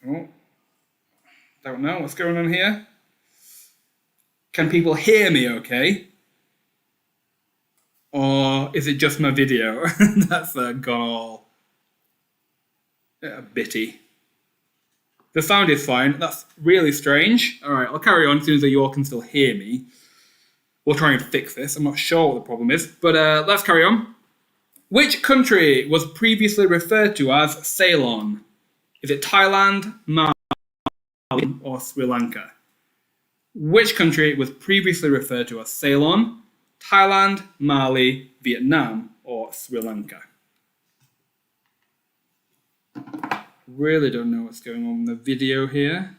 Oh. Don't know what's going on here. Can people hear me okay? Or is it just my video that's gone all bitty? The sound is fine. That's really strange. All right, I'll carry on as soon as you all can still hear me. We'll try and fix this. I'm not sure what the problem is, but let's carry on. Which country was previously referred to as Ceylon? Is it Thailand, Mali, or Sri Lanka? Which country was previously referred to as Ceylon? Thailand, Mali, Vietnam, or Sri Lanka? Really don't know what's going on in the video here.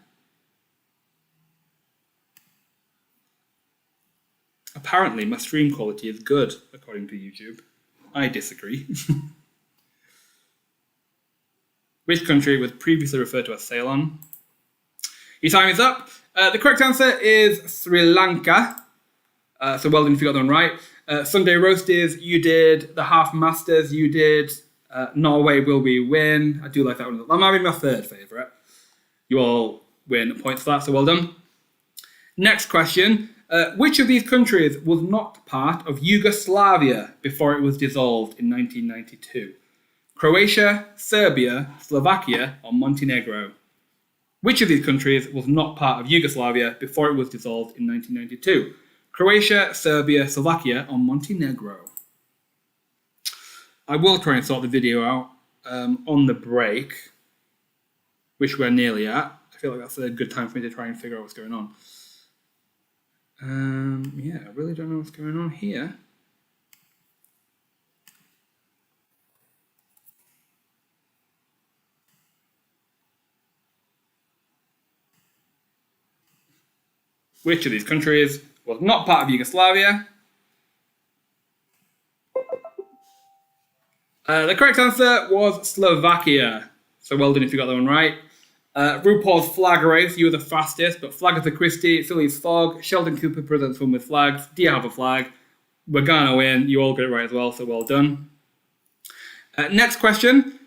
Apparently, my stream quality is good, according to YouTube. I disagree. Which country was previously referred to as Ceylon? Your time is up. The correct answer is Sri Lanka. So well done if you got that one right. Sunday Roasties, you did. The Half Masters, you did. Norway Will We Win. I do like that one. That might be my third favourite. You all win points for that, so well done. Next question. Which of these countries was not part of Yugoslavia before it was dissolved in 1992? Croatia, Serbia, Slovakia, or Montenegro? Which of these countries was not part of Yugoslavia before it was dissolved in 1992? Croatia, Serbia, Slovakia, or Montenegro? I will try and sort the video out on the break, which we're nearly at. I feel like that's a good time for me to try and figure out what's going on. I really don't know what's going on here. Which of these countries was not part of Yugoslavia? The correct answer was Slovakia. So well done if you got that one right. RuPaul's Flag Race, you were the fastest, but Flagatha Christie, Phileas Fogg, Sheldon Cooper presents Fun with Flags. Do you have a flag? We're gonna win. You all get it right as well, so well done. Next question.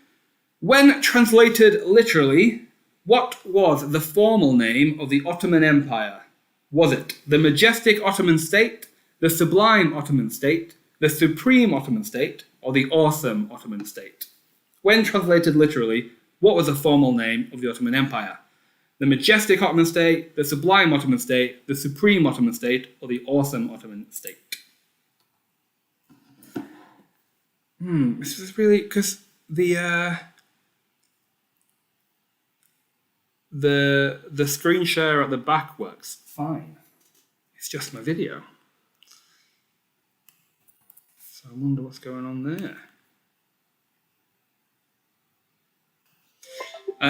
When translated literally, what was the formal name of the Ottoman Empire? Was it the Majestic Ottoman State, the Sublime Ottoman State, the Supreme Ottoman State, or the Awesome Ottoman State? When translated literally, what was the formal name of the Ottoman Empire? The Majestic Ottoman State, the Sublime Ottoman State, the Supreme Ottoman State, or the Awesome Ottoman State? This is really, because the the screen share at the back works fine. It's just my video. So I wonder what's going on there.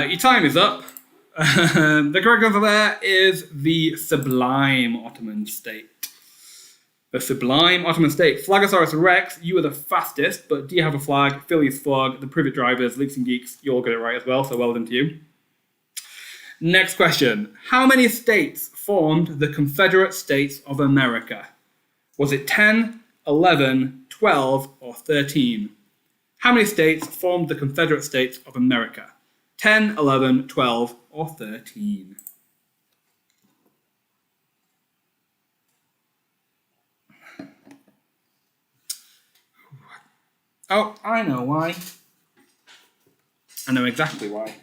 Your time is up. The correct answer there is the Sublime Ottoman State. The Sublime Ottoman State. Flagosaurus Rex, you were the fastest, but do you have a flag? Phileas Fogg, the Privet Drivers, Leaks and Geeks, you all got it right as well, so well done to you. Next question. How many states formed the Confederate States of America? Was it 10, 11, 12, or 13? How many states formed the Confederate States of America? 10, 11, 12, or 13? Oh, I know why. I know exactly why.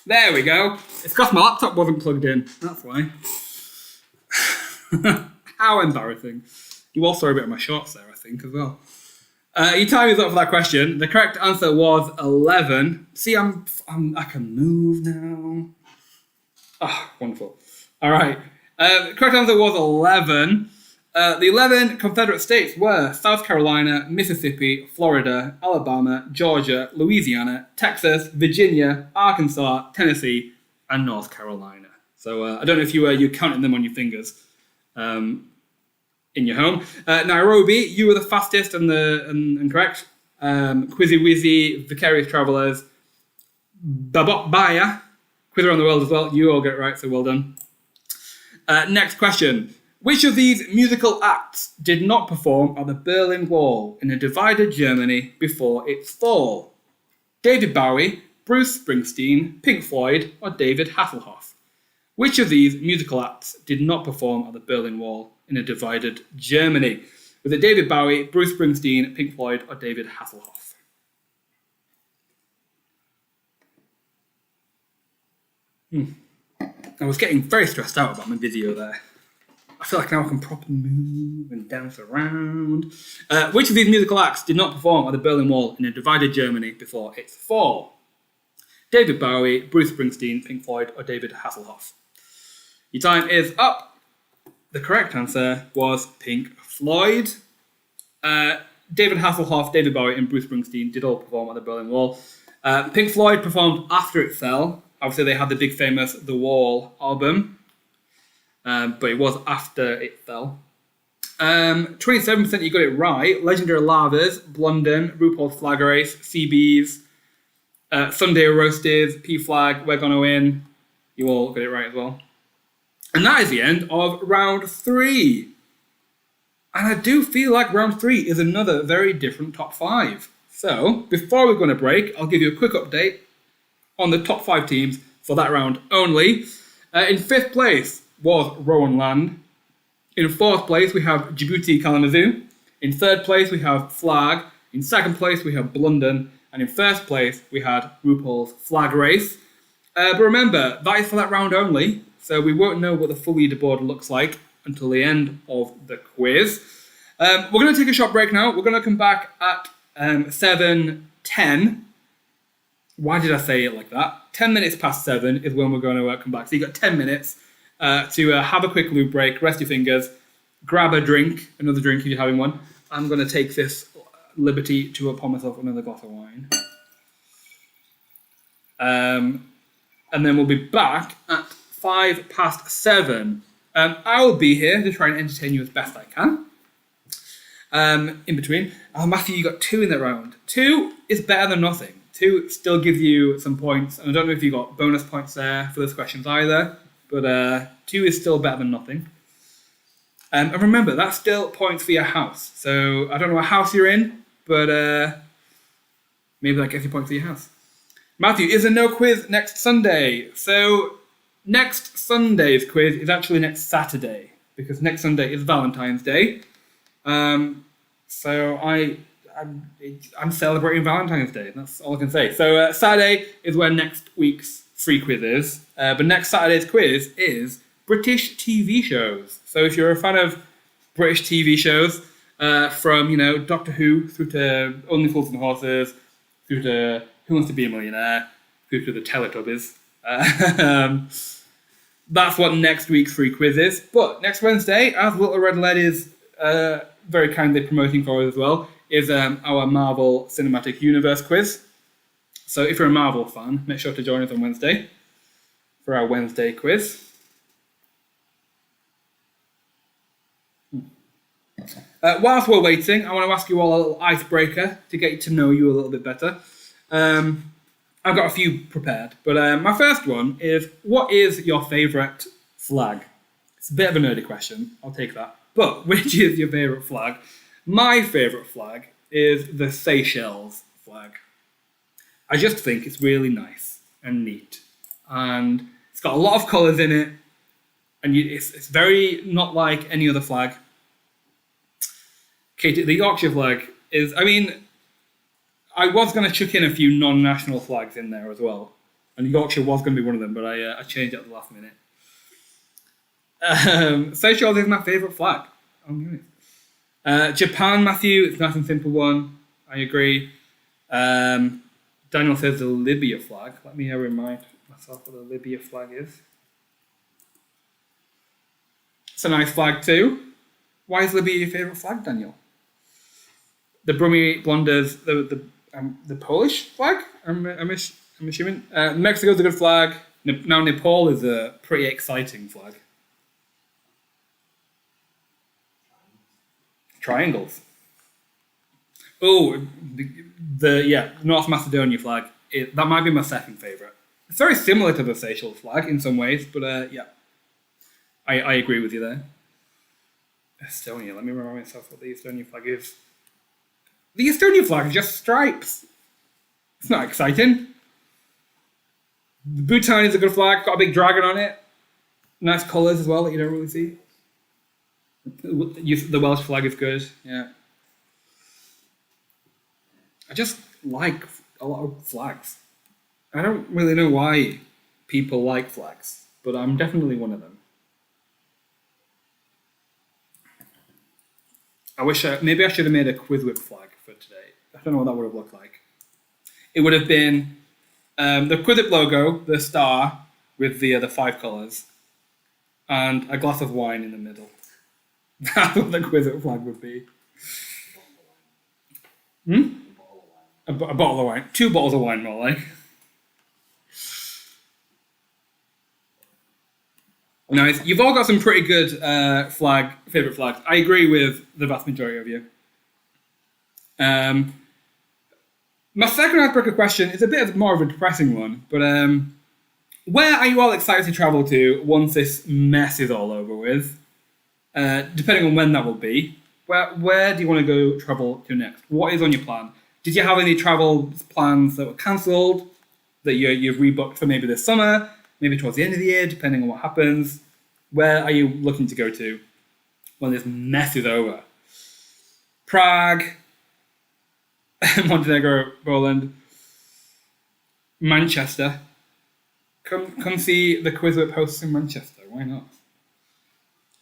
There we go. It's because my laptop wasn't plugged in. That's why. How embarrassing. You all saw a bit of my shorts there, I think, as well. Your time is up for that question. The correct answer was 11. See, I can move now. Ah, wonderful. All right. The correct answer was 11. The 11 Confederate states were South Carolina, Mississippi, Florida, Alabama, Georgia, Louisiana, Texas, Virginia, Arkansas, Tennessee, and North Carolina. So I don't know if you're counting them on your fingers in your home. Nairobi, you were the fastest and correct. QuizWhip, Vicarious Travelers, Baya, Quiz Around the World as well. You all get it right, so well done. Next question. Which of these musical acts did not perform at the Berlin Wall in a divided Germany before its fall? David Bowie, Bruce Springsteen, Pink Floyd, or David Hasselhoff? Which of these musical acts did not perform at the Berlin Wall in a divided Germany? Was it David Bowie, Bruce Springsteen, Pink Floyd, or David Hasselhoff? I was getting very stressed out about my video there. I feel like now I can properly move and dance around. Which of these musical acts did not perform at the Berlin Wall in a divided Germany before its fall? David Bowie, Bruce Springsteen, Pink Floyd, or David Hasselhoff? Your time is up. The correct answer was Pink Floyd. David Hasselhoff, David Bowie, and Bruce Springsteen did all perform at the Berlin Wall. Pink Floyd performed after it fell. Obviously, they had the big famous The Wall album. But it was after it fell. 27% you got it right. Legendary Lavas, Blondin, RuPaul's Flag Race, CBs, Sunday Roasted, P-Flag, We're Gonna Win. You all got it right as well. And that is the end of round 3. And I do feel like round 3 is another very different top 5. So, before we go on a break, I'll give you a quick update on the top 5 teams for that round only. In 5th place was Rowan Land. In 4th place, we have Djibouti Kalamazoo. In 3rd place, we have Flag. In 2nd place, we have Blondin. And in 1st place, we had RuPaul's Flag Race. But remember, that is for that round only, so we won't know what the full leaderboard looks like until the end of the quiz. We're going to take a short break now. We're going to come back at 7:10. Why did I say it like that? 10 minutes past 7 is when we're going to come back. So you've got 10 minutes to have a quick lube break, rest your fingers, grab a drink, another drink if you're having one. I'm going to take this liberty to pour myself another glass of wine. And then we'll be back at 5 past 7. I will be here to try and entertain you as best I can. In between. Matthew, you got 2 in that round. 2 is better than nothing. 2 still gives you some points. And I don't know if you got bonus points there for those questions either. But 2 is still better than nothing. And remember, that's still points for your house. So I don't know what house you're in, but maybe that gets you points for your house. Matthew, is there no quiz next Sunday? So next Sunday's quiz is actually next Saturday, because next Sunday is Valentine's Day. So I'm celebrating Valentine's Day. That's all I can say. So Saturday is where next week's free quiz is. But next Saturday's quiz is British TV shows. So if you're a fan of British TV shows, from Doctor Who through to Only Fools and Horses, through to Who Wants to Be a Millionaire, through to the Teletubbies. That's what next week's free quiz is. But next Wednesday, as Little Red Led is very kindly promoting for us as well, is our Marvel Cinematic Universe quiz. So if you're a Marvel fan, make sure to join us on Wednesday for our Wednesday quiz. Whilst we're waiting, I want to ask you all a little icebreaker to get to know you a little bit better. I've got a few prepared, but my first one is, what is your favourite flag? It's a bit of a nerdy question, I'll take that. But which is your favourite flag? My favourite flag is the Seychelles flag. I just think it's really nice and neat. And it's got a lot of colours in it, and it's very not like any other flag. Okay, the Yorkshire flag is, I was going to chuck in a few non-national flags in there as well. And Yorkshire was going to be one of them, but I changed it at the last minute. Seychelles is my favourite flag. Japan, Matthew, it's a nice and simple one. I agree. Daniel says the Libya flag. Let me remind myself what the Libya flag is. It's a nice flag too. Why is Libya your favourite flag, Daniel? The Brummy Blonders, the Polish flag, I'm assuming. Mexico's a good flag. Now Nepal is a pretty exciting flag. Triangles. Oh, the North Macedonia flag. That might be my second favourite. It's very similar to the Seychelles flag in some ways, but I agree with you there. Estonia. Let me remind myself what the Estonia flag is. The Estonia flag is just stripes. It's not exciting. Bhutan is a good flag. Got a big dragon on it. Nice colours as well that you don't really see. The Welsh flag is good. Yeah. I just like a lot of flags. I don't really know why people like flags, but I'm definitely one of them. Maybe I should have made a QuizWhip flag for today. I don't know what that would have looked like. It would have been the QuizWhip logo, the star with the 5 colours, and a glass of wine in the middle. That's what the QuizWhip flag would be. A bottle of wine. 2 bottles of wine, more like. Nice. You've all got some pretty good favourite flags. I agree with the vast majority of you. My second icebreaker question is a bit more of a depressing one, but where are you all excited to travel to once this mess is all over with? Depending on when that will be. Where do you want to go travel to next? What is on your plan? Did you have any travel plans that were cancelled, that you've rebooked for maybe this summer, maybe towards the end of the year, depending on what happens? Where are you looking to go to when this mess is over? Prague, Montenegro, Poland, Manchester. Come see the QuizWhip hosts in Manchester. Why not?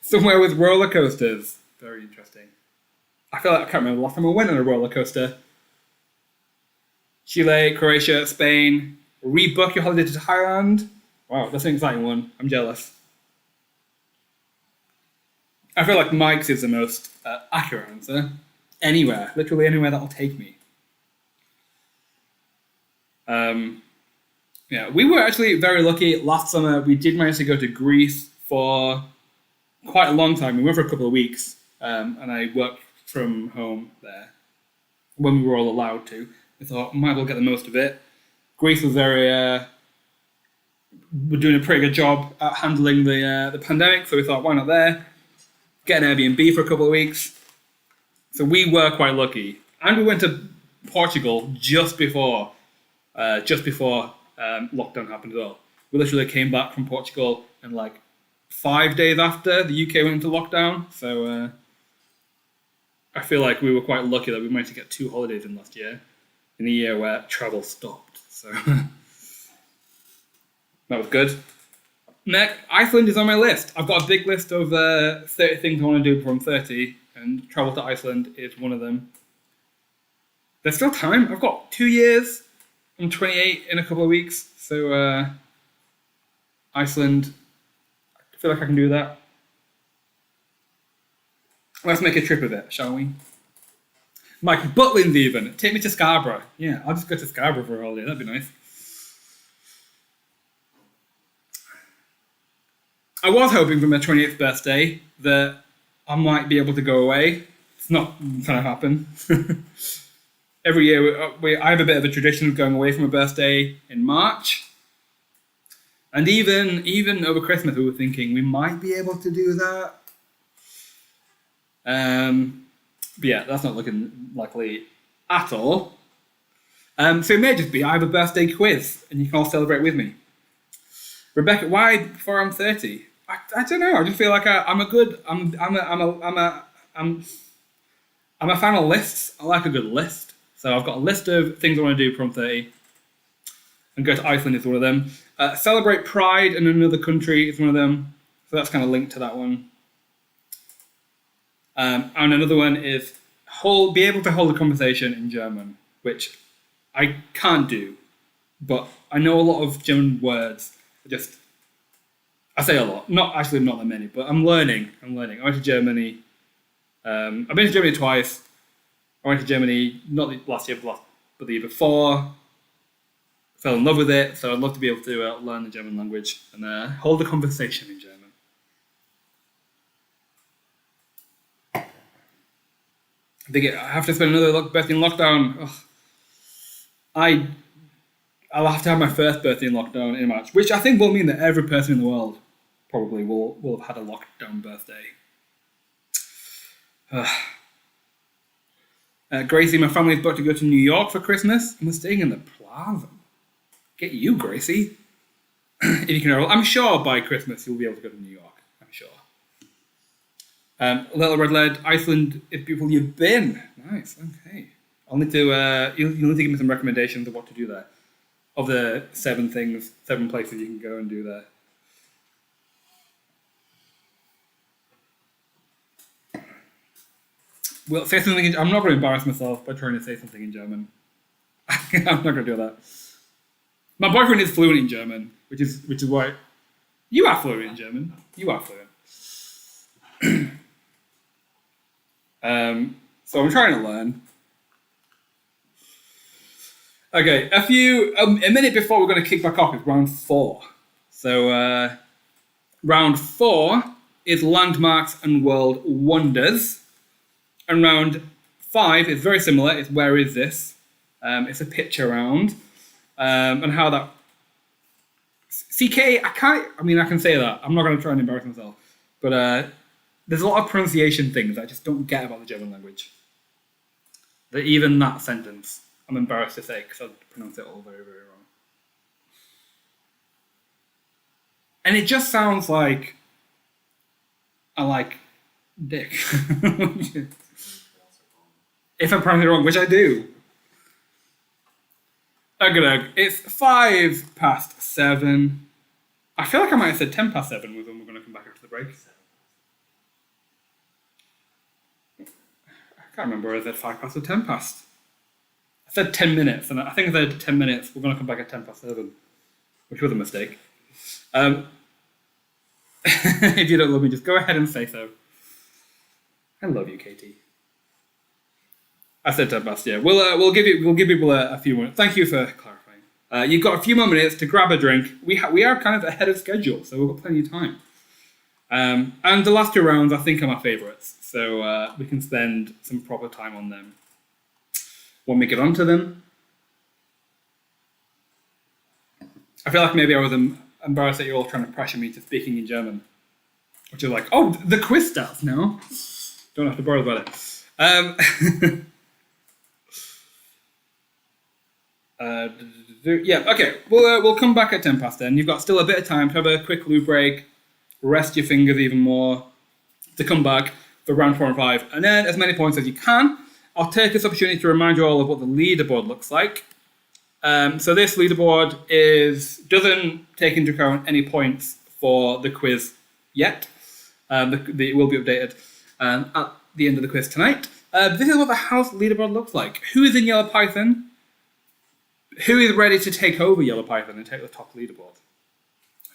Somewhere with roller coasters. Very interesting. I feel like I can't remember the last time I went on a roller coaster. Chile, Croatia, Spain. Rebook your holiday to Thailand. Wow, that's an exciting one. I'm jealous. I feel like Mike's is the most accurate answer. Anywhere. Literally anywhere that'll take me. We were actually very lucky. Last summer, we did manage to go to Greece for quite a long time. We went for a couple of weeks, and I worked from home there when we were all allowed to. I thought, might as well get the most of it. Greece was we're doing a pretty good job at handling the pandemic, so we thought, why not there? Get an Airbnb for a couple of weeks. So we were quite lucky. And we went to Portugal just before lockdown happened as well. We literally came back from Portugal and 5 days after the UK went into lockdown. So I feel like we were quite lucky that we managed to get 2 holidays in last year, in a year where travel stopped. So that was good. Iceland is on my list. I've got a big list of 30 things I want to do before I'm 30, and travel to Iceland is one of them. There's still time. I've got 2 years. I'm 28 in a couple of weeks, so Iceland, I feel like I can do that. Let's make a trip of it, shall we? Mike, Butlins even. Take me to Scarborough. Yeah, I'll just go to Scarborough for a holiday. That'd be nice. I was hoping for my 28th birthday that I might be able to go away. It's not going to happen. Every year, I have a bit of a tradition of going away from a birthday in March. And even over Christmas, we were thinking we might be able to do that. But yeah, that's not looking likely at all. So it may just be I have a birthday quiz, and you can all celebrate with me. Rebecca, why before I'm 30? I don't know. I just feel like I'm a fan of lists. I like a good list. So I've got a list of things I want to do before I'm 30. And go to Iceland is one of them. Celebrate Pride in another country is one of them. So that's kind of linked to that one. And another one is be able to hold a conversation in German, which I can't do. But I know a lot of German words. I say a lot. Not that many, but I'm learning. I went to Germany. I've been to Germany twice. I went to Germany not last year, but the year before. Fell in love with it, so I'd love to be able to learn the German language and hold a conversation in German. I have to spend another birthday in lockdown. Ugh. I'll have to have my first birthday in lockdown in March, which I think will mean that every person in the world probably will have had a lockdown birthday. Gracie, my family's about to go to New York for Christmas, and we're staying in the Plaza. Get you, Gracie. If you can enroll. I'm sure by Christmas you'll be able to go to New York. I'm sure. Little Red Lead, Iceland is beautiful. You've been. Nice, okay. I'll need to, you'll need to give me some recommendations of what to do there. Of the 7 places you can go and do there. Well, say something. I'm not going to embarrass myself by trying to say something in German. I'm not going to do that. My boyfriend is fluent in German, which is why you are fluent in German. You are fluent. So I'm trying to learn. Okay, a minute before we're going to kick back off is round 4. So round 4 is landmarks and world wonders. And round 5 is very similar. It's where is this? It's a picture round. And how that... CK, I can say that. I'm not going to try and embarrass myself. But there's a lot of pronunciation things I just don't get about the German language. That even that sentence, I'm embarrassed to say because I pronounce it all very, very wrong. And it just sounds like I like dick. If I pronounce it wrong, which I do. Okay, it's 7:05. I feel like I might have said 7:10 was when we're going to come back after the break. I can't remember whether I said 5:00 or 10:00. I said 10 minutes, and I think I said 10 minutes. We're going to come back at 7:10, which was a mistake. If you don't love me, just go ahead and say so. I love you, Katie. I said 10:00. Yeah, we'll give people a few minutes. Thank you for clarifying. You've got a few more minutes to grab a drink. We are kind of ahead of schedule, so we've got plenty of time. And the last 2 rounds, I think, are my favourites, so we can spend some proper time on them. When we get onto them, I feel like maybe I was embarrassed that you're all trying to pressure me to speaking in German, which is like, oh, the quiz starts now. Don't have to bother about it. Yeah, okay. We'll come back at 10:10 then. You've got still a bit of time to have a quick loo break, rest your fingers even more, to come back for round 4 and 5, and then as many points as you can. I'll take this opportunity to remind you all of what the leaderboard looks like. So this leaderboard doesn't take into account any points for the quiz yet. It will be updated at the end of the quiz tonight. This is what the house leaderboard looks like. Who is in Yellow Python? Who is ready to take over Yellow Python and take the top leaderboard?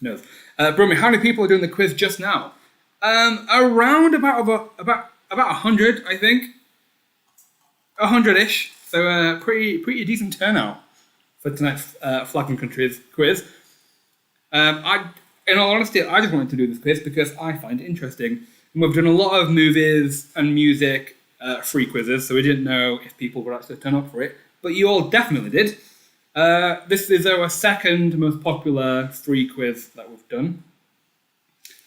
Who knows? Brummy, how many people are doing the quiz just now? Around about 100, I think. 100-ish. So pretty decent turnout for tonight's Flag and Countries quiz. In all honesty, I just wanted to do this quiz because I find it interesting. And we've done a lot of movies and music free quizzes, so we didn't know if people would actually turn up for it. But you all definitely did. This is our second most popular free quiz that we've done.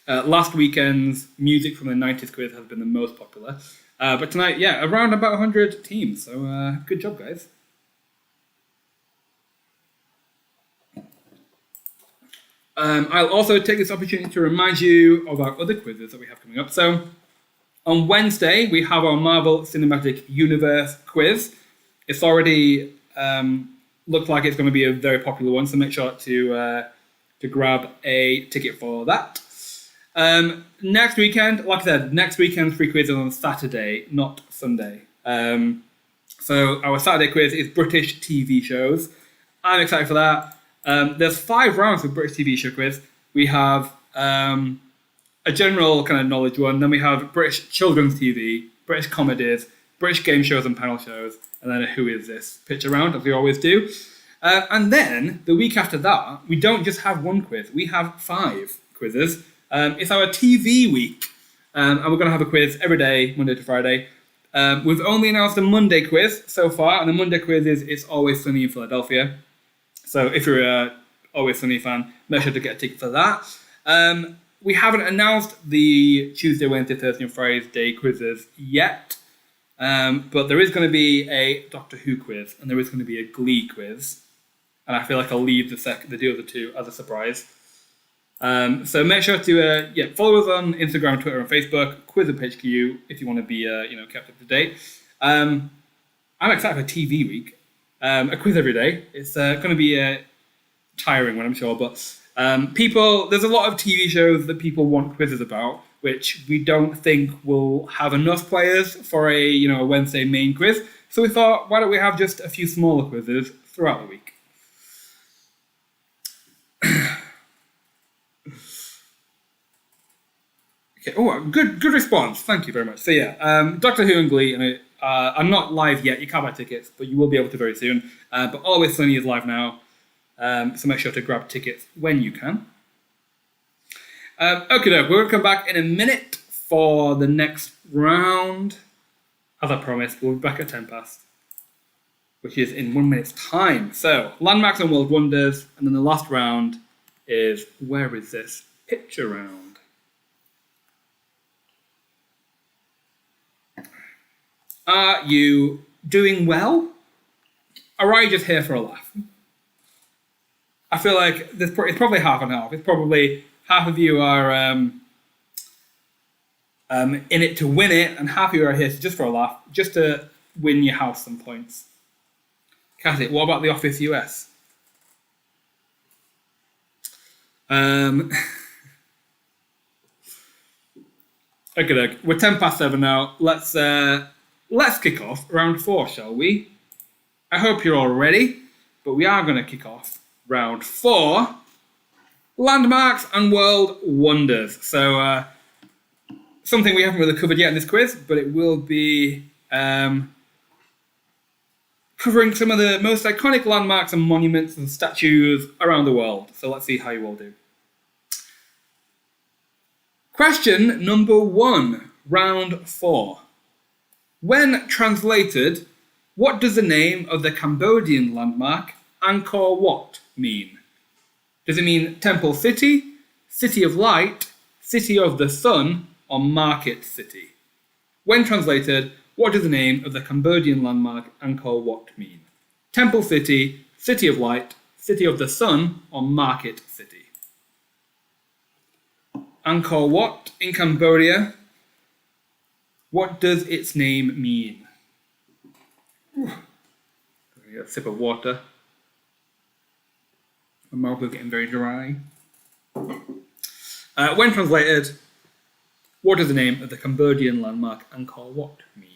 Last weekend's music from the 90s quiz has been the most popular. But tonight, yeah, around about 100 teams. So good job, guys. I'll also take this opportunity to remind you of our other quizzes that we have coming up. So on Wednesday, we have our Marvel Cinematic Universe quiz. It's already looks like it's going to be a very popular one, so make sure to grab a ticket for that. Next weekend, like I said, next weekend's free quiz is on Saturday, not Sunday. So our Saturday quiz is British TV shows. I'm excited for that. There's 5 rounds of British TV show quiz. We have a general kind of knowledge one, then we have British children's TV, British comedies, British game shows and panel shows, and then a Who Is This picture round, as we always do. And then, the week after that, we don't just have one quiz, we have 5 quizzes. It's our TV week, and we're going to have a quiz every day, Monday to Friday. We've only announced the Monday quiz so far, and the Monday quiz is It's Always Sunny in Philadelphia. So if you're a Always Sunny fan, make sure to get a ticket for that. We haven't announced the Tuesday, Wednesday, Thursday, and Friday quizzes yet, but there is going to be a Doctor Who quiz, and there is going to be a Glee quiz, and I feel like I'll leave the other two as a surprise. So make sure to follow us on Instagram, Twitter, and Facebook. QuizWhip if you want to be kept up to date. I'm excited for TV week. A quiz every day. It's going to be a tiring one, I'm sure, but there's a lot of TV shows that people want quizzes about, which we don't think will have enough players for a Wednesday main quiz. So we thought, why don't we have just a few smaller quizzes throughout the week? Okay. Oh, good response. Thank you very much. So yeah, Doctor Who and Glee, and I'm not live yet. You can't buy tickets, but you will be able to very soon. But Always Sunny is live now, so make sure to grab tickets when you can. Okay, we're going to come back in a minute for the next round. As I promised, we'll be back at 10 past, which is in 1 minute's time. So, landmarks and world wonders, and then the last round is Where Is This picture round. Are you doing well? Or are you just here for a laugh? I feel like it's probably half and half. It's probably half of you are in it to win it, and half of you are here just for a laugh, just to win your house some points. Kathy, what about The Office US? Okay, we're 10 past 7 now. Let's kick off round 4, shall we? I hope you're all ready, but we are going to kick off round 4, landmarks and world wonders. So something we haven't really covered yet in this quiz, but it will be covering some of the most iconic landmarks and monuments and statues around the world. So let's see how you all do. Question number 1, round 4. When translated, what does the name of the Cambodian landmark Angkor Wat mean? Does it mean Temple City, City of Light, City of the Sun, or Market City? When translated, what does the name of the Cambodian landmark Angkor Wat mean? Temple City, City of Light, City of the Sun, or Market City? Angkor Wat in Cambodia. What does its name mean? Get a sip of water. My mouth is getting very dry. When translated, what is the name of the Cambodian landmark Angkor Wat mean?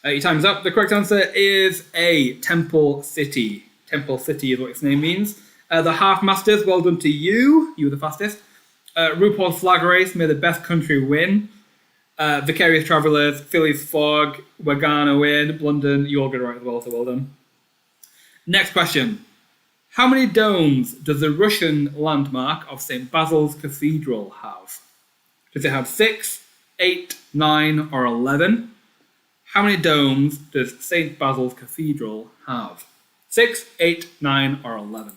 Your time's up. The correct answer is A, Temple City. Temple City is what its name means. The Half Masters, well done to you. You were the fastest. RuPaul's Flag Race, may the best country win. Vicarious Travellers, Philly's Fog, we're gonna win. London, you all got it right as well, so well done. Next question. How many domes does the Russian landmark of St. Basil's Cathedral have? Does it have 6, 8, 9, or 11? How many domes does St. Basil's Cathedral have? 6, 8, 9, or 11?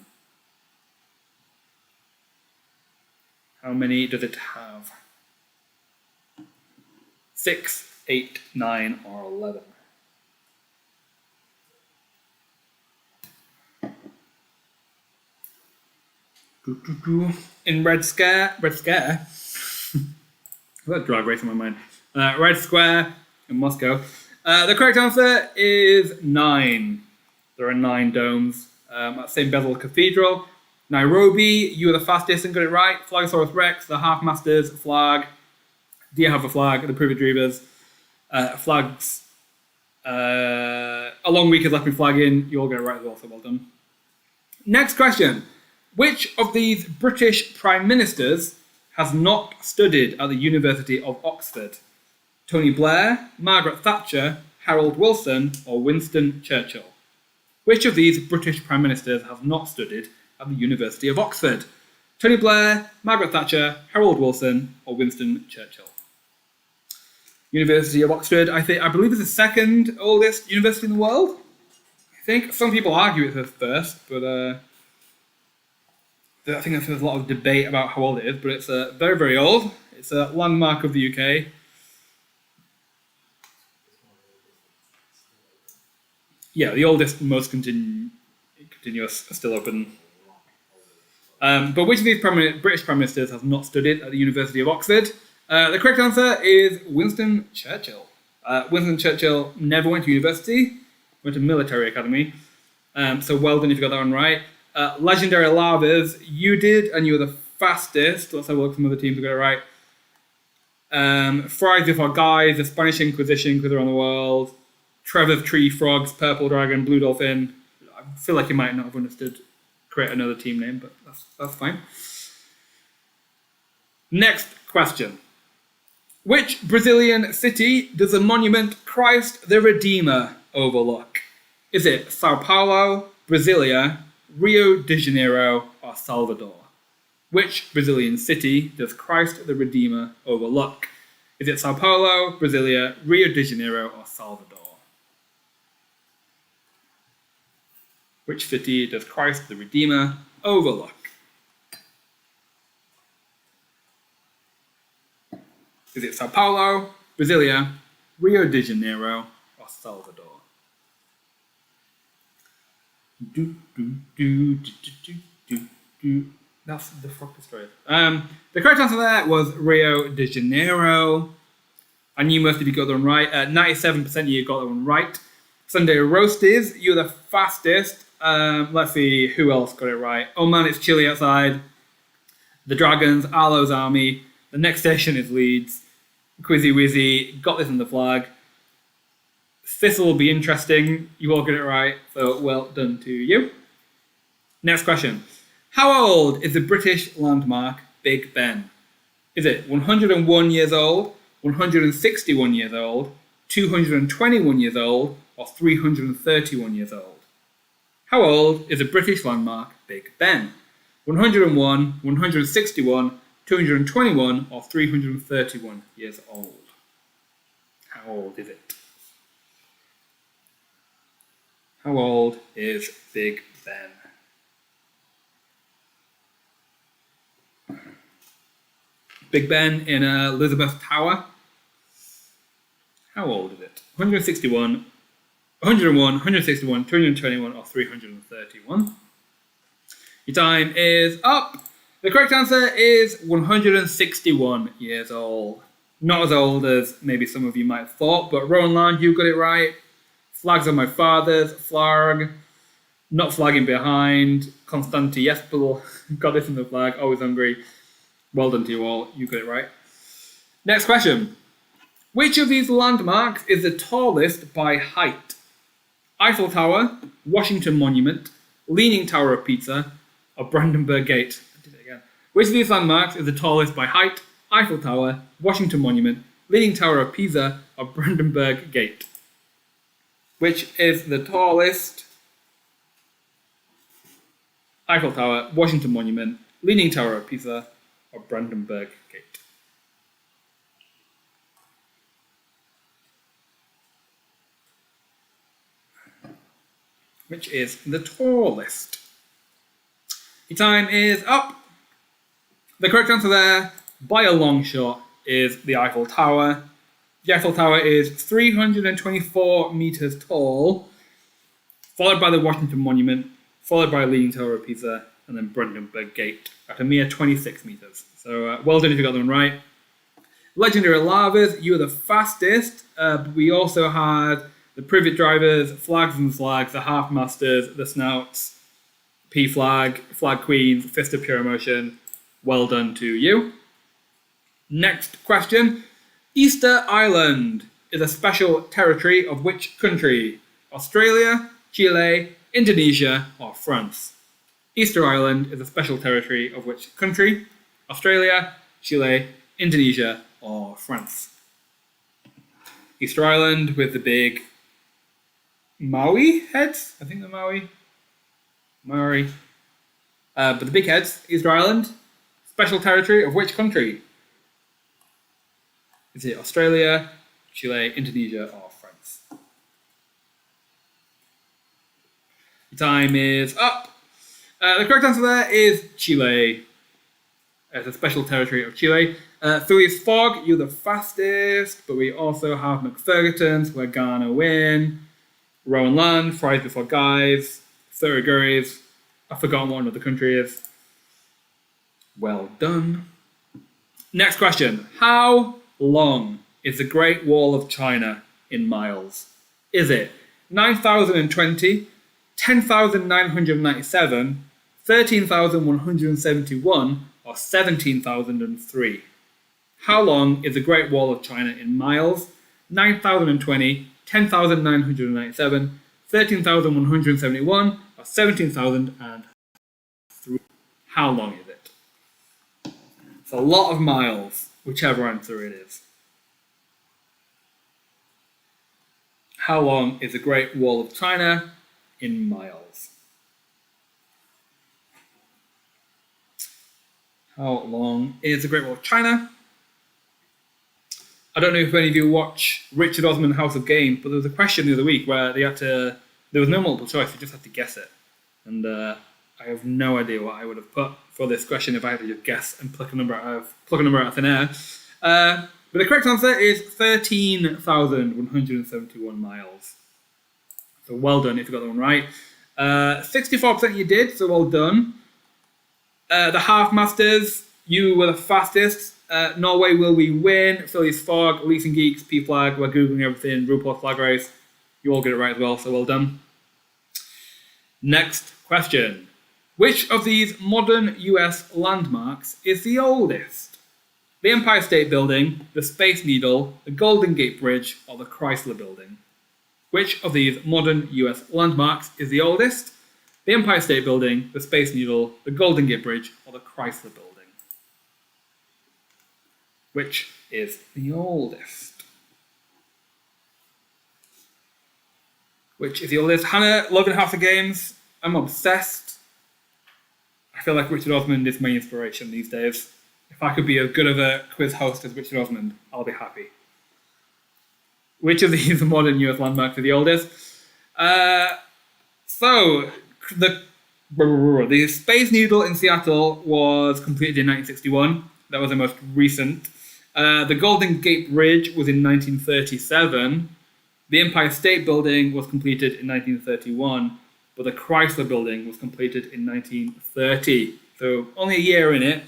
How many does it have? 6, 8, 9, or 11? In Red Scare? I've got Drag Race in my mind. Red Square in Moscow. The correct answer is 9. There are 9 domes at St. Basil's Cathedral. Nairobi, you were the fastest and got it right. Flagosaurus Rex, the Half Masters, flag. Do you have a flag? The Privy Dreamers. Flags. A long week has left me flagging. You all get it right as well, so well done. Next question. Which of these British Prime Ministers has not studied at the University of Oxford? Tony Blair, Margaret Thatcher, Harold Wilson, or Winston Churchill? Which of these British Prime Ministers has not studied at the University of Oxford? Tony Blair, Margaret Thatcher, Harold Wilson, or Winston Churchill? University of Oxford, I believe, is the second oldest university in the world. I think some people argue it's the first, but I think there's a lot of debate about how old it is. But it's very, very old. It's a landmark of the UK. Yeah, the oldest, most continuous, are still open. But which of these British Prime Ministers has not studied at the University of Oxford? The correct answer is Winston Churchill. Winston Churchill never went to university, went to military academy. So well done if you got that one right. Legendary Lavas, you did, and you were the fastest. Let's have a look at some other teams who got it right. Fries with Our Guys, the Spanish Inquisition, Quiz Around the World. Trevor's Tree Frogs, Purple Dragon, Blue Dolphin. I feel like you might not have understood. Create another team name, but that's fine. Next question. Which Brazilian city does the monument Christ the Redeemer overlook? Is it Sao Paulo, Brasilia, Rio de Janeiro, or Salvador? Which Brazilian city does Christ the Redeemer overlook? Is it Sao Paulo, Brasilia, Rio de Janeiro, or Salvador? Which city does Christ the Redeemer overlook? Is it Sao Paulo, Brasilia, Rio de Janeiro, or Salvador? That's the frog destroyer. The correct answer there was Rio de Janeiro. I knew most of you got that one right. 97% of you got that one right. Sunday Roasties, you're the fastest. Let's see who else got it right. Oh man, it's chilly outside. The Dragons, Arlo's Army. The next station is Leeds. Quizzy Wizzy, got this in the flag. This'll will be interesting. You all get it right, so well done to you. Next question. How old is the British landmark Big Ben? Is it 101 years old, 161 years old, 221 years old, or 331 years old? How old is the British landmark Big Ben? 101, 161, 221, or 331 years old? How old is it? How old is Big Ben? Big Ben in Elizabeth Tower. How old is it? 161, 101, 161, 221, or 331? Your time is up. The correct answer is 161 years old. Not as old as maybe some of you might have thought, but Rowan Land, you got it right. Flags on my father's flag. Not flagging behind. Constanti Yespel got this in the flag. Always hungry. Well done to you all. You got it right. Next question. Which of these landmarks is the tallest by height? Eiffel Tower, Washington Monument, Leaning Tower of Pisa, or Brandenburg Gate? I did it again. Which of these landmarks is the tallest by height? Eiffel Tower, Washington Monument, Leaning Tower of Pisa, or Brandenburg Gate? Which is the tallest? Eiffel Tower, Washington Monument, Leaning Tower of Pisa, or Brandenburg Gate? Which is the tallest? Your time is up. The correct answer there, by a long shot, is the Eiffel Tower. The Eiffel Tower is 324 meters tall, followed by the Washington Monument, followed by Leaning Tower of Pisa, and then Brandenburg Gate at a mere 26 meters. So well done if you got them right. Legendary Lavas, you were the fastest, but we also had the privet drivers, flags and slags, the half masters, the snouts, P flag, flag queens, fist of pure emotion. Well done to you. Next question. Easter Island is a special territory of which country? Australia, Chile, Indonesia, or France? Easter Island is a special territory of which country? Australia, Chile, Indonesia, or France? Easter Island with the big Maui heads? I think they're Maori. But the big heads, Easter Island, special territory of which country? Is it Australia, Chile, Indonesia, or France? The time is up. The correct answer there is Chile. It's a special territory of Chile. Phileas Fogg, you're the fastest, but we also have McFergotons, where Ghana win. Rowan Land, Fries Before Guys, Thoroughgories. I've forgotten what another country is. Well done. Next question. How long is the Great Wall of China in miles? Is it 9,020, 10,997, 13,171, or 17,003? How long is the Great Wall of China in miles? 9,020, 10,997, 13,171, or 17,003. How long is it? It's a lot of miles, whichever answer it is. How long is the Great Wall of China in miles? How long is the Great Wall of China? I don't know if any of you watch Richard Osman House of Games, but there was a question the other week where there was no multiple choice, you just had to guess it. And I have no idea what I would have put for this question if I had to just guess and pluck a number out of thin air. But the correct answer is 13,171 miles. So well done if you got that one right. 64% you did, so well done. The half masters, you were the fastest. Norway Will We Win, Phileas Fogg, Leasing Geeks, P Flag, we're Googling everything, RuPaul's Flag Race. You all get it right as well, so well done. Next question. Which of these modern US landmarks is the oldest? The Empire State Building, the Space Needle, the Golden Gate Bridge, or the Chrysler Building? Which of these modern US landmarks is the oldest? The Empire State Building, the Space Needle, the Golden Gate Bridge, or the Chrysler Building? Which is the oldest? Which is the oldest? Hannah, loving House of Games. I'm obsessed. I feel like Richard Osman is my inspiration these days. If I could be as good of a quiz host as Richard Osman, I'll be happy. Which of these modern US landmarks are the oldest? So, the Space Needle in Seattle was completed in 1961. That was the most recent. The Golden Gate Bridge was in 1937. The Empire State Building was completed in 1931, but the Chrysler Building was completed in 1930. So only a year in it.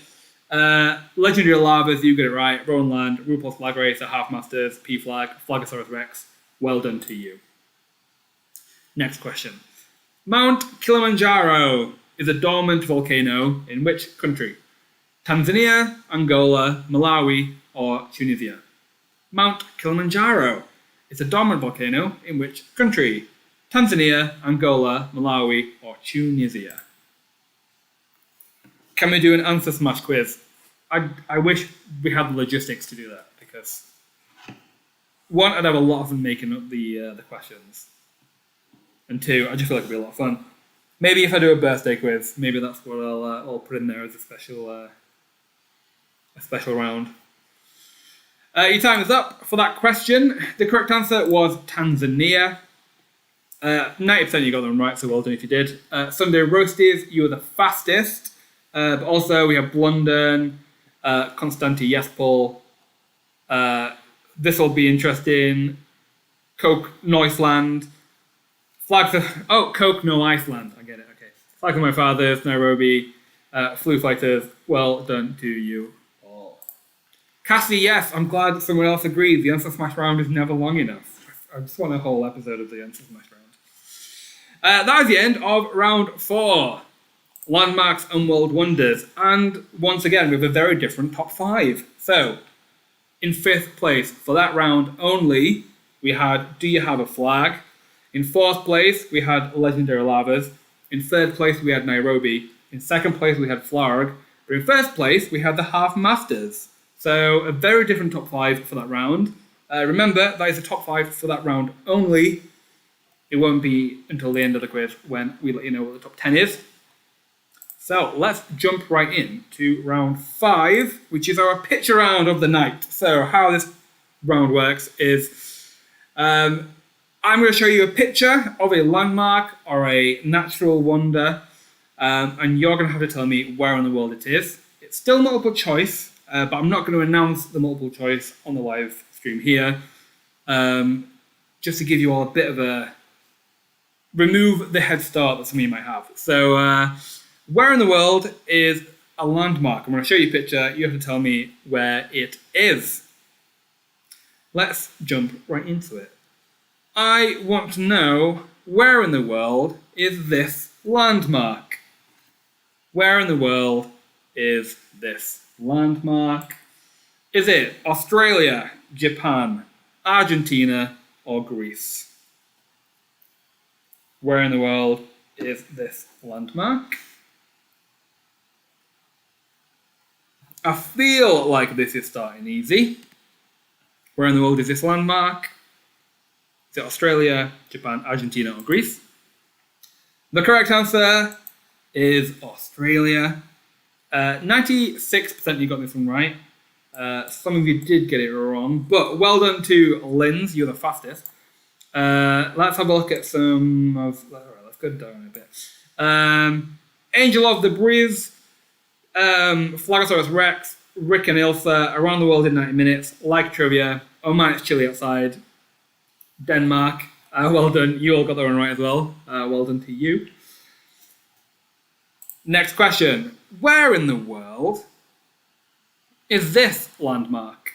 Legendary Lavas, you get it right. Rowan Land, RuPaul's Flag Race, the Half Masters, P Flag, Flagosaurus Rex. Well done to you. Next question. Mount Kilimanjaro is a dormant volcano in which country? Tanzania, Angola, Malawi, or Tunisia? Mount Kilimanjaro is a dormant volcano in which country? Tanzania, Angola, Malawi, or Tunisia? Can we do an answer smash quiz? I wish we had the logistics to do that, because one, I'd have a lot of fun making up the questions, and two, I just feel like it'd be a lot of fun. Maybe if I do a birthday quiz, maybe that's what I'll put in there as a special round. Your time is up for that question. The correct answer was Tanzania. 90% you got them right, so well done if you did. Sunday roasties, you were the fastest. But also we have Blunden, Konstanty Jespol. This will be interesting. Coke no Iceland. Coke no Iceland. I get it. Okay. Flag of my fathers, Nairobi. Flu fighters. Well done to you all. Cassie, yes, I'm glad someone else agreed. The answer smash round is never long enough. I just want a whole episode of the answer smash round. That is the end of round 4. Landmarks and World Wonders. And once again, we have a very different top 5. So, in 5th place for that round only, we had Do You Have a Flag? In 4th place, we had Legendary Lavas. In 3rd place, we had Nairobi. In 2nd place, we had Flarg. But in 1st place, we had the Half Masters. So, a very different top 5 for that round. Remember, that is the top 5 for that round only. It won't be until the end of the quiz when we let you know what the top 10 is. So let's jump right in to round 5, which is our picture round of the night. So how this round works is I'm going to show you a picture of a landmark or a natural wonder, and you're going to have to tell me where in the world it is. It's still multiple choice, but I'm not going to announce the multiple choice on the live stream here, just to give you all a bit of a remove the head start that some of you might have. So where in the world is a landmark? I'm going to show you a picture. You have to tell me where it is. Let's jump right into it. I want to know, where in the world is this landmark? Where in the world is this landmark? Is it Australia, Japan, Argentina, or Greece? Where in the world is this landmark? I feel like this is starting easy. Where in the world is this landmark? Is it Australia, Japan, Argentina, or Greece? The correct answer is Australia. 96% you got this one right. Some of you did get it wrong, but well done to Linz, you're the fastest. Let's have a look at some of... Let's go down a bit. Angel of the Breeze, Flagosaurus Rex, Rick and Ilsa, Around the World in 90 Minutes, Like Trivia, Oh Man, It's Chilly Outside, Denmark. Well done, you all got that one right as well. Well done to you. Next question. Where in the world is this landmark?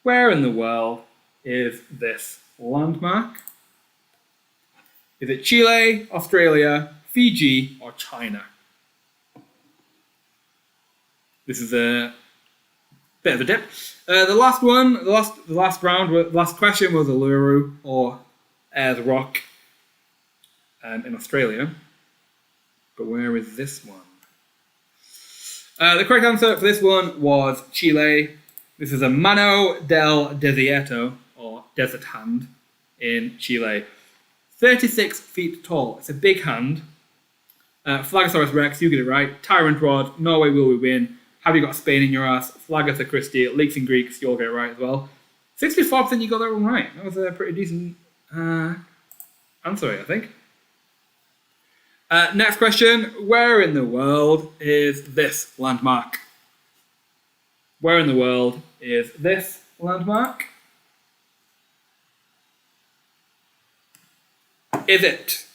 Where in the world is this landmark? Is it Chile, Australia, Fiji, or China? This is a bit of a dip. The last question was Uluru or Ayers Rock in Australia. But where is this one? The correct answer for this one was Chile. This is a Mano del Desierto, or Desert Hand, in Chile. 36 feet tall. It's a big hand. Flagosaurus Rex, you get it right. Tyrant Rod, Norway Will We Win. Have You Got Spain in Your Ass? Flagatha Christie, Leaks and Greeks, you all get it right as well. 64% you got that one right. That was a pretty decent answer, I think. Next question. Where in the world is this landmark? Where in the world is this landmark? Is it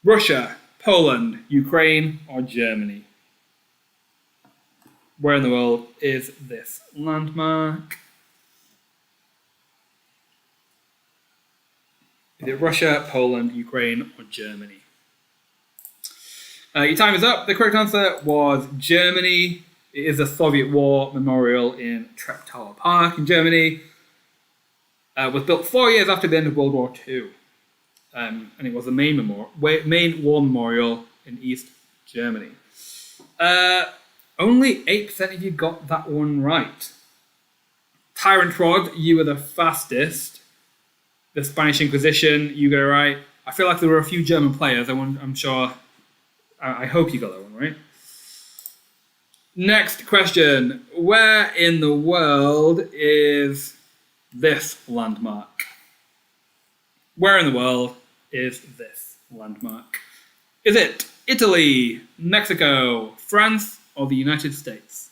Russia, Poland, Ukraine, or Germany? Where in the world is this landmark? Is it Russia, Poland, Ukraine, or Germany? Your time is up. The correct answer was Germany. It is a Soviet War memorial in Treptower Park in Germany. It was built 4 years after the end of World War II. And it was the main war memorial in East Germany. Only 8% of you got that one right. Tyrant Rod, you were the fastest. The Spanish Inquisition, you got it right. I feel like there were a few German players. I'm sure. I hope you got that one right. Next question. Where in the world is this landmark? Where in the world is this landmark? Is it Italy, Mexico, France, or the United States?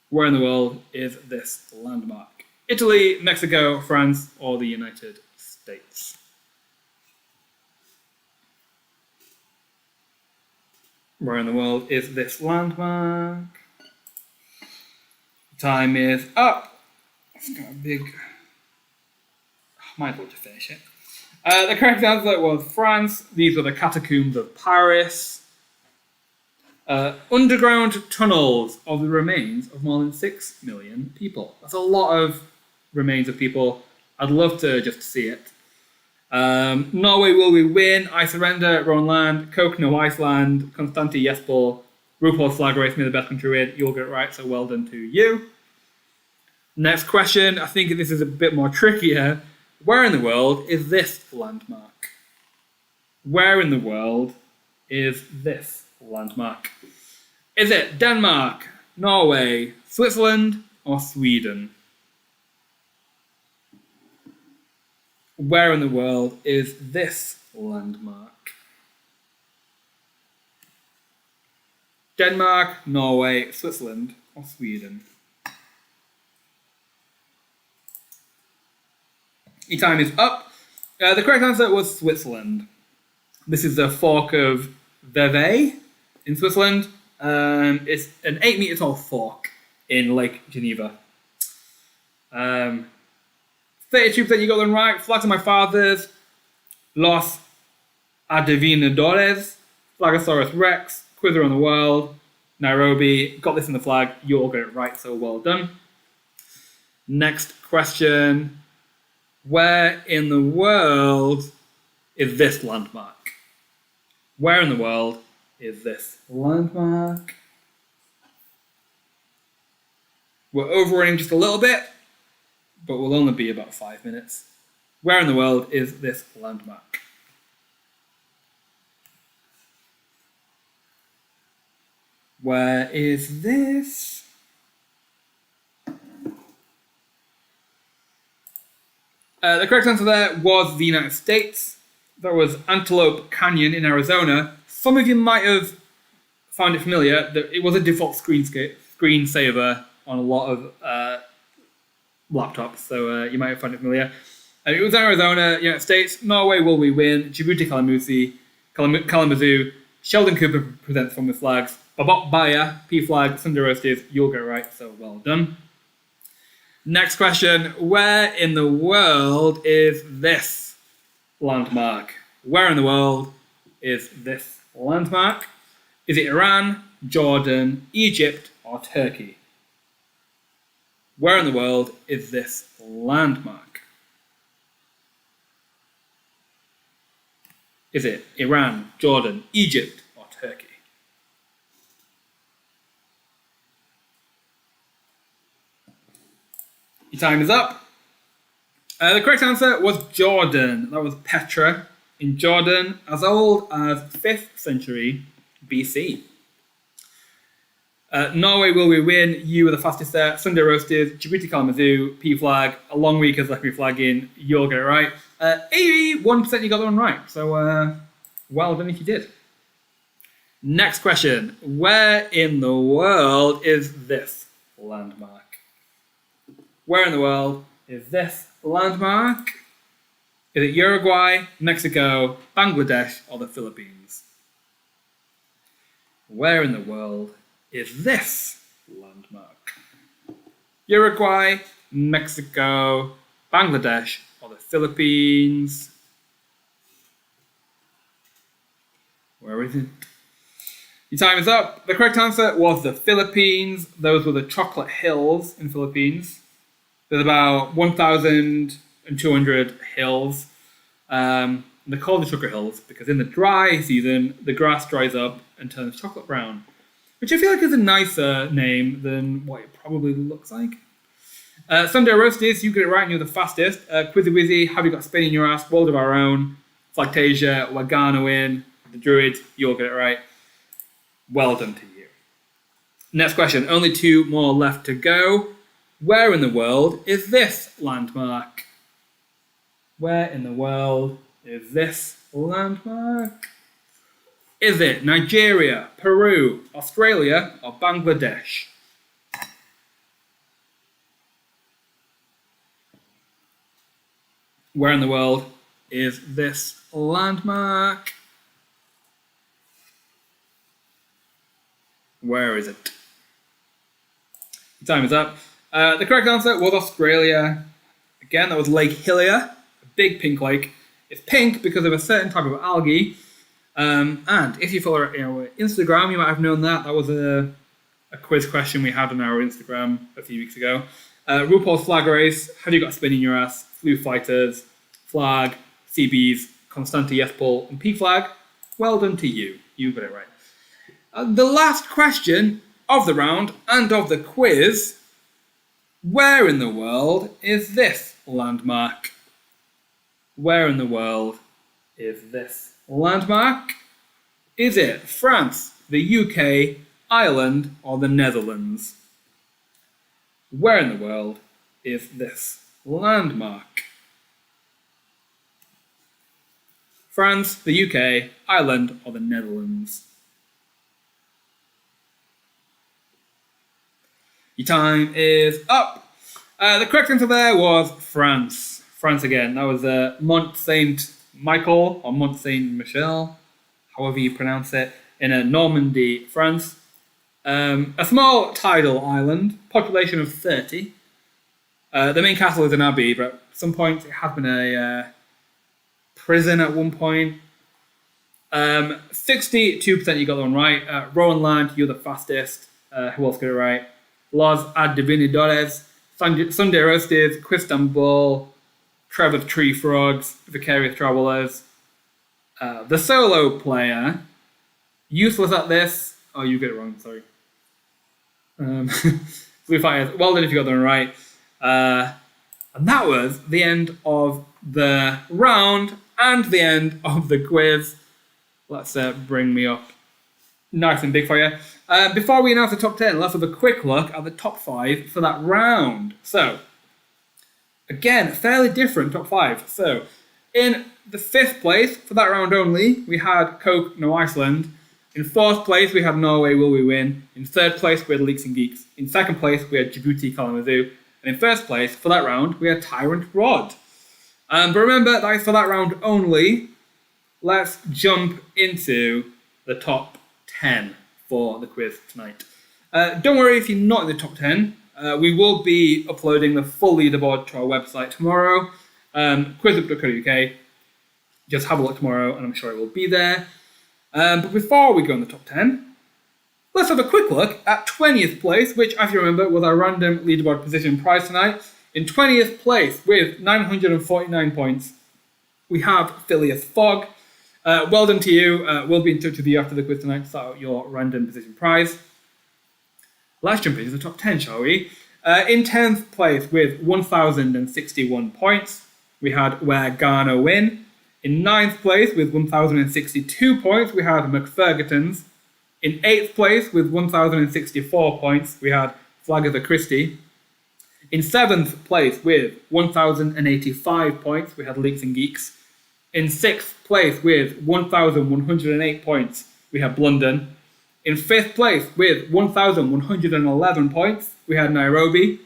Where in the world is this landmark? Italy, Mexico, France, or the United States? Where in the world is this landmark? Time is up. It's got a big... might as well just finish it. The correct answer was France. These were the catacombs of Paris. Underground tunnels of the remains of more than 6 million people. That's a lot of remains of people. I'd love to just see it. Norway will we win? I surrender. Ron Land. Coke no Iceland. Konstanty Jesper. RuPaul's Flag Race. Me the best country win. You'll get it right, so well done to you. Next question. I think this is a bit more trickier. Where in the world is this landmark? Where in the world is this landmark? Is it Denmark, Norway, Switzerland, or Sweden? Where in the world is this landmark? Denmark, Norway, Switzerland, or Sweden? Your time is up. The correct answer was Switzerland. This is the fork of Vevey in Switzerland. It's an 8-meter tall fork in Lake Geneva. 32% you got them right. Flags of my fathers. Los Adivinadores. Flagosaurus Rex. Quiz around the world. Nairobi. Got this in the flag. You all got it right, so well done. Next question. Where in the world is this landmark? Where in the world is this landmark? We're overrunning just a little bit, but we'll only be about 5 minutes. Where in the world is this landmark? Where is this? The correct answer there was the United States. That was Antelope Canyon in Arizona. Some of you might have found it familiar. It was a default screensaver on a lot of laptops, so you might have found it familiar. It was Arizona, United States. Norway will we win? Djibouti Kalamazoo. Sheldon Cooper presents from the flags. Babok Baya, P flag, Sunday Roasties. You'll get it right, so well done. Next question. Where in the world is this landmark? Where in the world is this landmark? Is it Iran, Jordan, Egypt, or Turkey? Where in the world is this landmark? Is it Iran, Jordan, Egypt, or Turkey? Your time is up. The correct answer was Jordan. That was Petra in Jordan, as old as 5th century BC. Norway will we win? You were the fastest there. Sunday Roasted, Djibouti Kalamazoo, P flag, a long week has left me flagging. You'll get it right. 81% you got that one right. So well done if you did. Next question. Where in the world is this landmark? Where in the world is this landmark? Is it Uruguay, Mexico, Bangladesh, or the Philippines? Where in the world is this landmark? Uruguay, Mexico, Bangladesh, or the Philippines? Where is it? Your time is up. The correct answer was the Philippines. Those were the chocolate hills in Philippines. There's about 1,200 hills. They're called the sugar hills because in the dry season, the grass dries up and turns chocolate brown, which I feel like is a nicer name than what it probably looks like. Sunday Roasties, you get it right and you're the fastest. Quizzy Wizzy, Have You Got Spain in Your Ass? World of Our Own. Flagtasia, Wagana Win. The Druid, you all get it right. Well done to you. Next question, only 2 more left to go. Where in the world is this landmark? Where in the world is this landmark? Is it Nigeria, Peru, Australia, or Bangladesh? Where in the world is this landmark? Where is it? Time is up. The correct answer was Australia. Again, that was Lake Hillier, a big pink lake. It's pink because of a certain type of algae. And if you follow our Instagram, you might have known that. That was a quiz question we had on our Instagram a few weeks ago. RuPaul's Flag Race, Have You Got a Spin in Your Ass? Flu Fighters, Flag, CBs, Constanta Yespol, and P Flag. Well done to you. You got it right. The last question of the round and of the quiz. Where in the world is this landmark? Where in the world is this landmark? Is it France, the UK, Ireland, or the Netherlands? Where in the world is this landmark? France, the UK, Ireland, or the Netherlands? Your time is up. The correct answer there was France. France again. That was Mont Saint Michel or Mont Saint Michel, however you pronounce it, in Normandy, France. A small tidal island, population of 30. The main castle is an abbey, but at some point it has been a prison at one point. 62% you got that one right. Rowan Land, you're the fastest. Who else got it right? Los Adivinadores, Sunday Roasted, Quistambul, Trevor Tree Frogs, Vicarious Travelers. The solo player, useless at this. Oh, you get it wrong, sorry. Blue Fighters, well done if you got them right. And that was the end of the round and the end of the quiz. Let's bring me up nice and big for you. Before we announce the top 10, let's have a quick look at the top 5 for that round. So, again, fairly different top 5. So, in the 5th place, for that round only, we had Coke, No Iceland. In 4th place, we had Norway, Will We Win. In 3rd place, we had Leaks and Geeks. In 2nd place, we had Djibouti, Kalamazoo. And in 1st place, for that round, we had Tyrant Rod. But remember, that is for that round only. Let's jump into the top 10 for the quiz tonight. Don't worry if you're not in the top 10. We will be uploading the full leaderboard to our website tomorrow, quizwhip.co.uk. Just have a look tomorrow and I'm sure it will be there. But before we go in the top 10, let's have a quick look at 20th place, which, if you remember, was our random leaderboard position prize tonight. In 20th place, with 949 points, we have Phileas Fogg. Well done to you. We'll be in touch with you after the quiz tonight to start out your random position prize. Let's jump into the top 10, shall we? In 10th place, with 1,061 points, we had Where Ghana Win. In 9th place, with 1,062 points, we had McFergotons. In 8th place, with 1,064 points, we had Flag of the Christie. In 7th place, with 1,085 points, we had Leaks and Geeks. In 6th place, with 1,108 points, we had Blunden. In 5th place, with 1,111 points, we had Nairobi.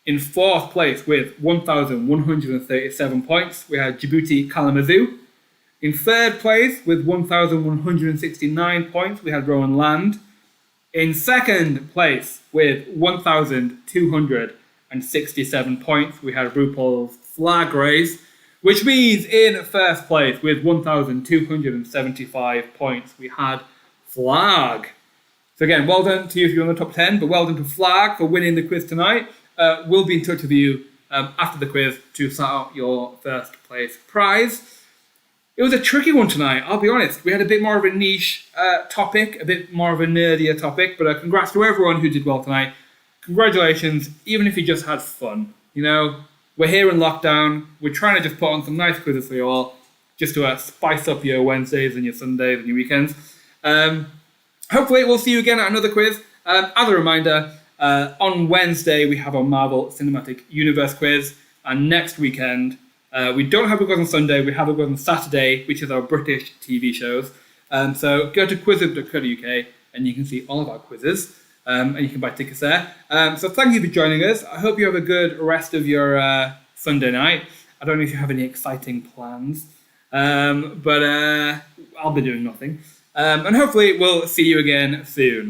In 4th place, with 1,137 points, we had Djibouti, Kalamazoo. In 3rd place, with 1,169 points, we had Rowan Land. In 2nd place, with 1,267 points, we had RuPaul's Flag Race, which means in 1st place, with 1,275 points, we had Flag. So again, well done to you if you're on the top 10, but well done to Flag for winning the quiz tonight. We'll be in touch with you after the quiz to sort out your first place prize. It was a tricky one tonight, I'll be honest. We had a bit more of a niche topic, a bit more of a nerdier topic, but congrats to everyone who did well tonight. Congratulations, even if you just had fun. You know, we're here in lockdown. We're trying to just put on some nice quizzes for you all, just to spice up your Wednesdays and your Sundays and your weekends. Hopefully we'll see you again at another quiz. As a reminder, on Wednesday we have our Marvel Cinematic Universe quiz, and next weekend we don't have a quiz on Sunday, we have a quiz on Saturday, which is our British TV shows. So go to QuizWhip.co.uk and you can see all of our quizzes, and you can buy tickets there. So thank you for joining us. I hope you have a good rest of your Sunday night. I don't know if you have any exciting plans, but I'll be doing nothing. And hopefully we'll see you again soon.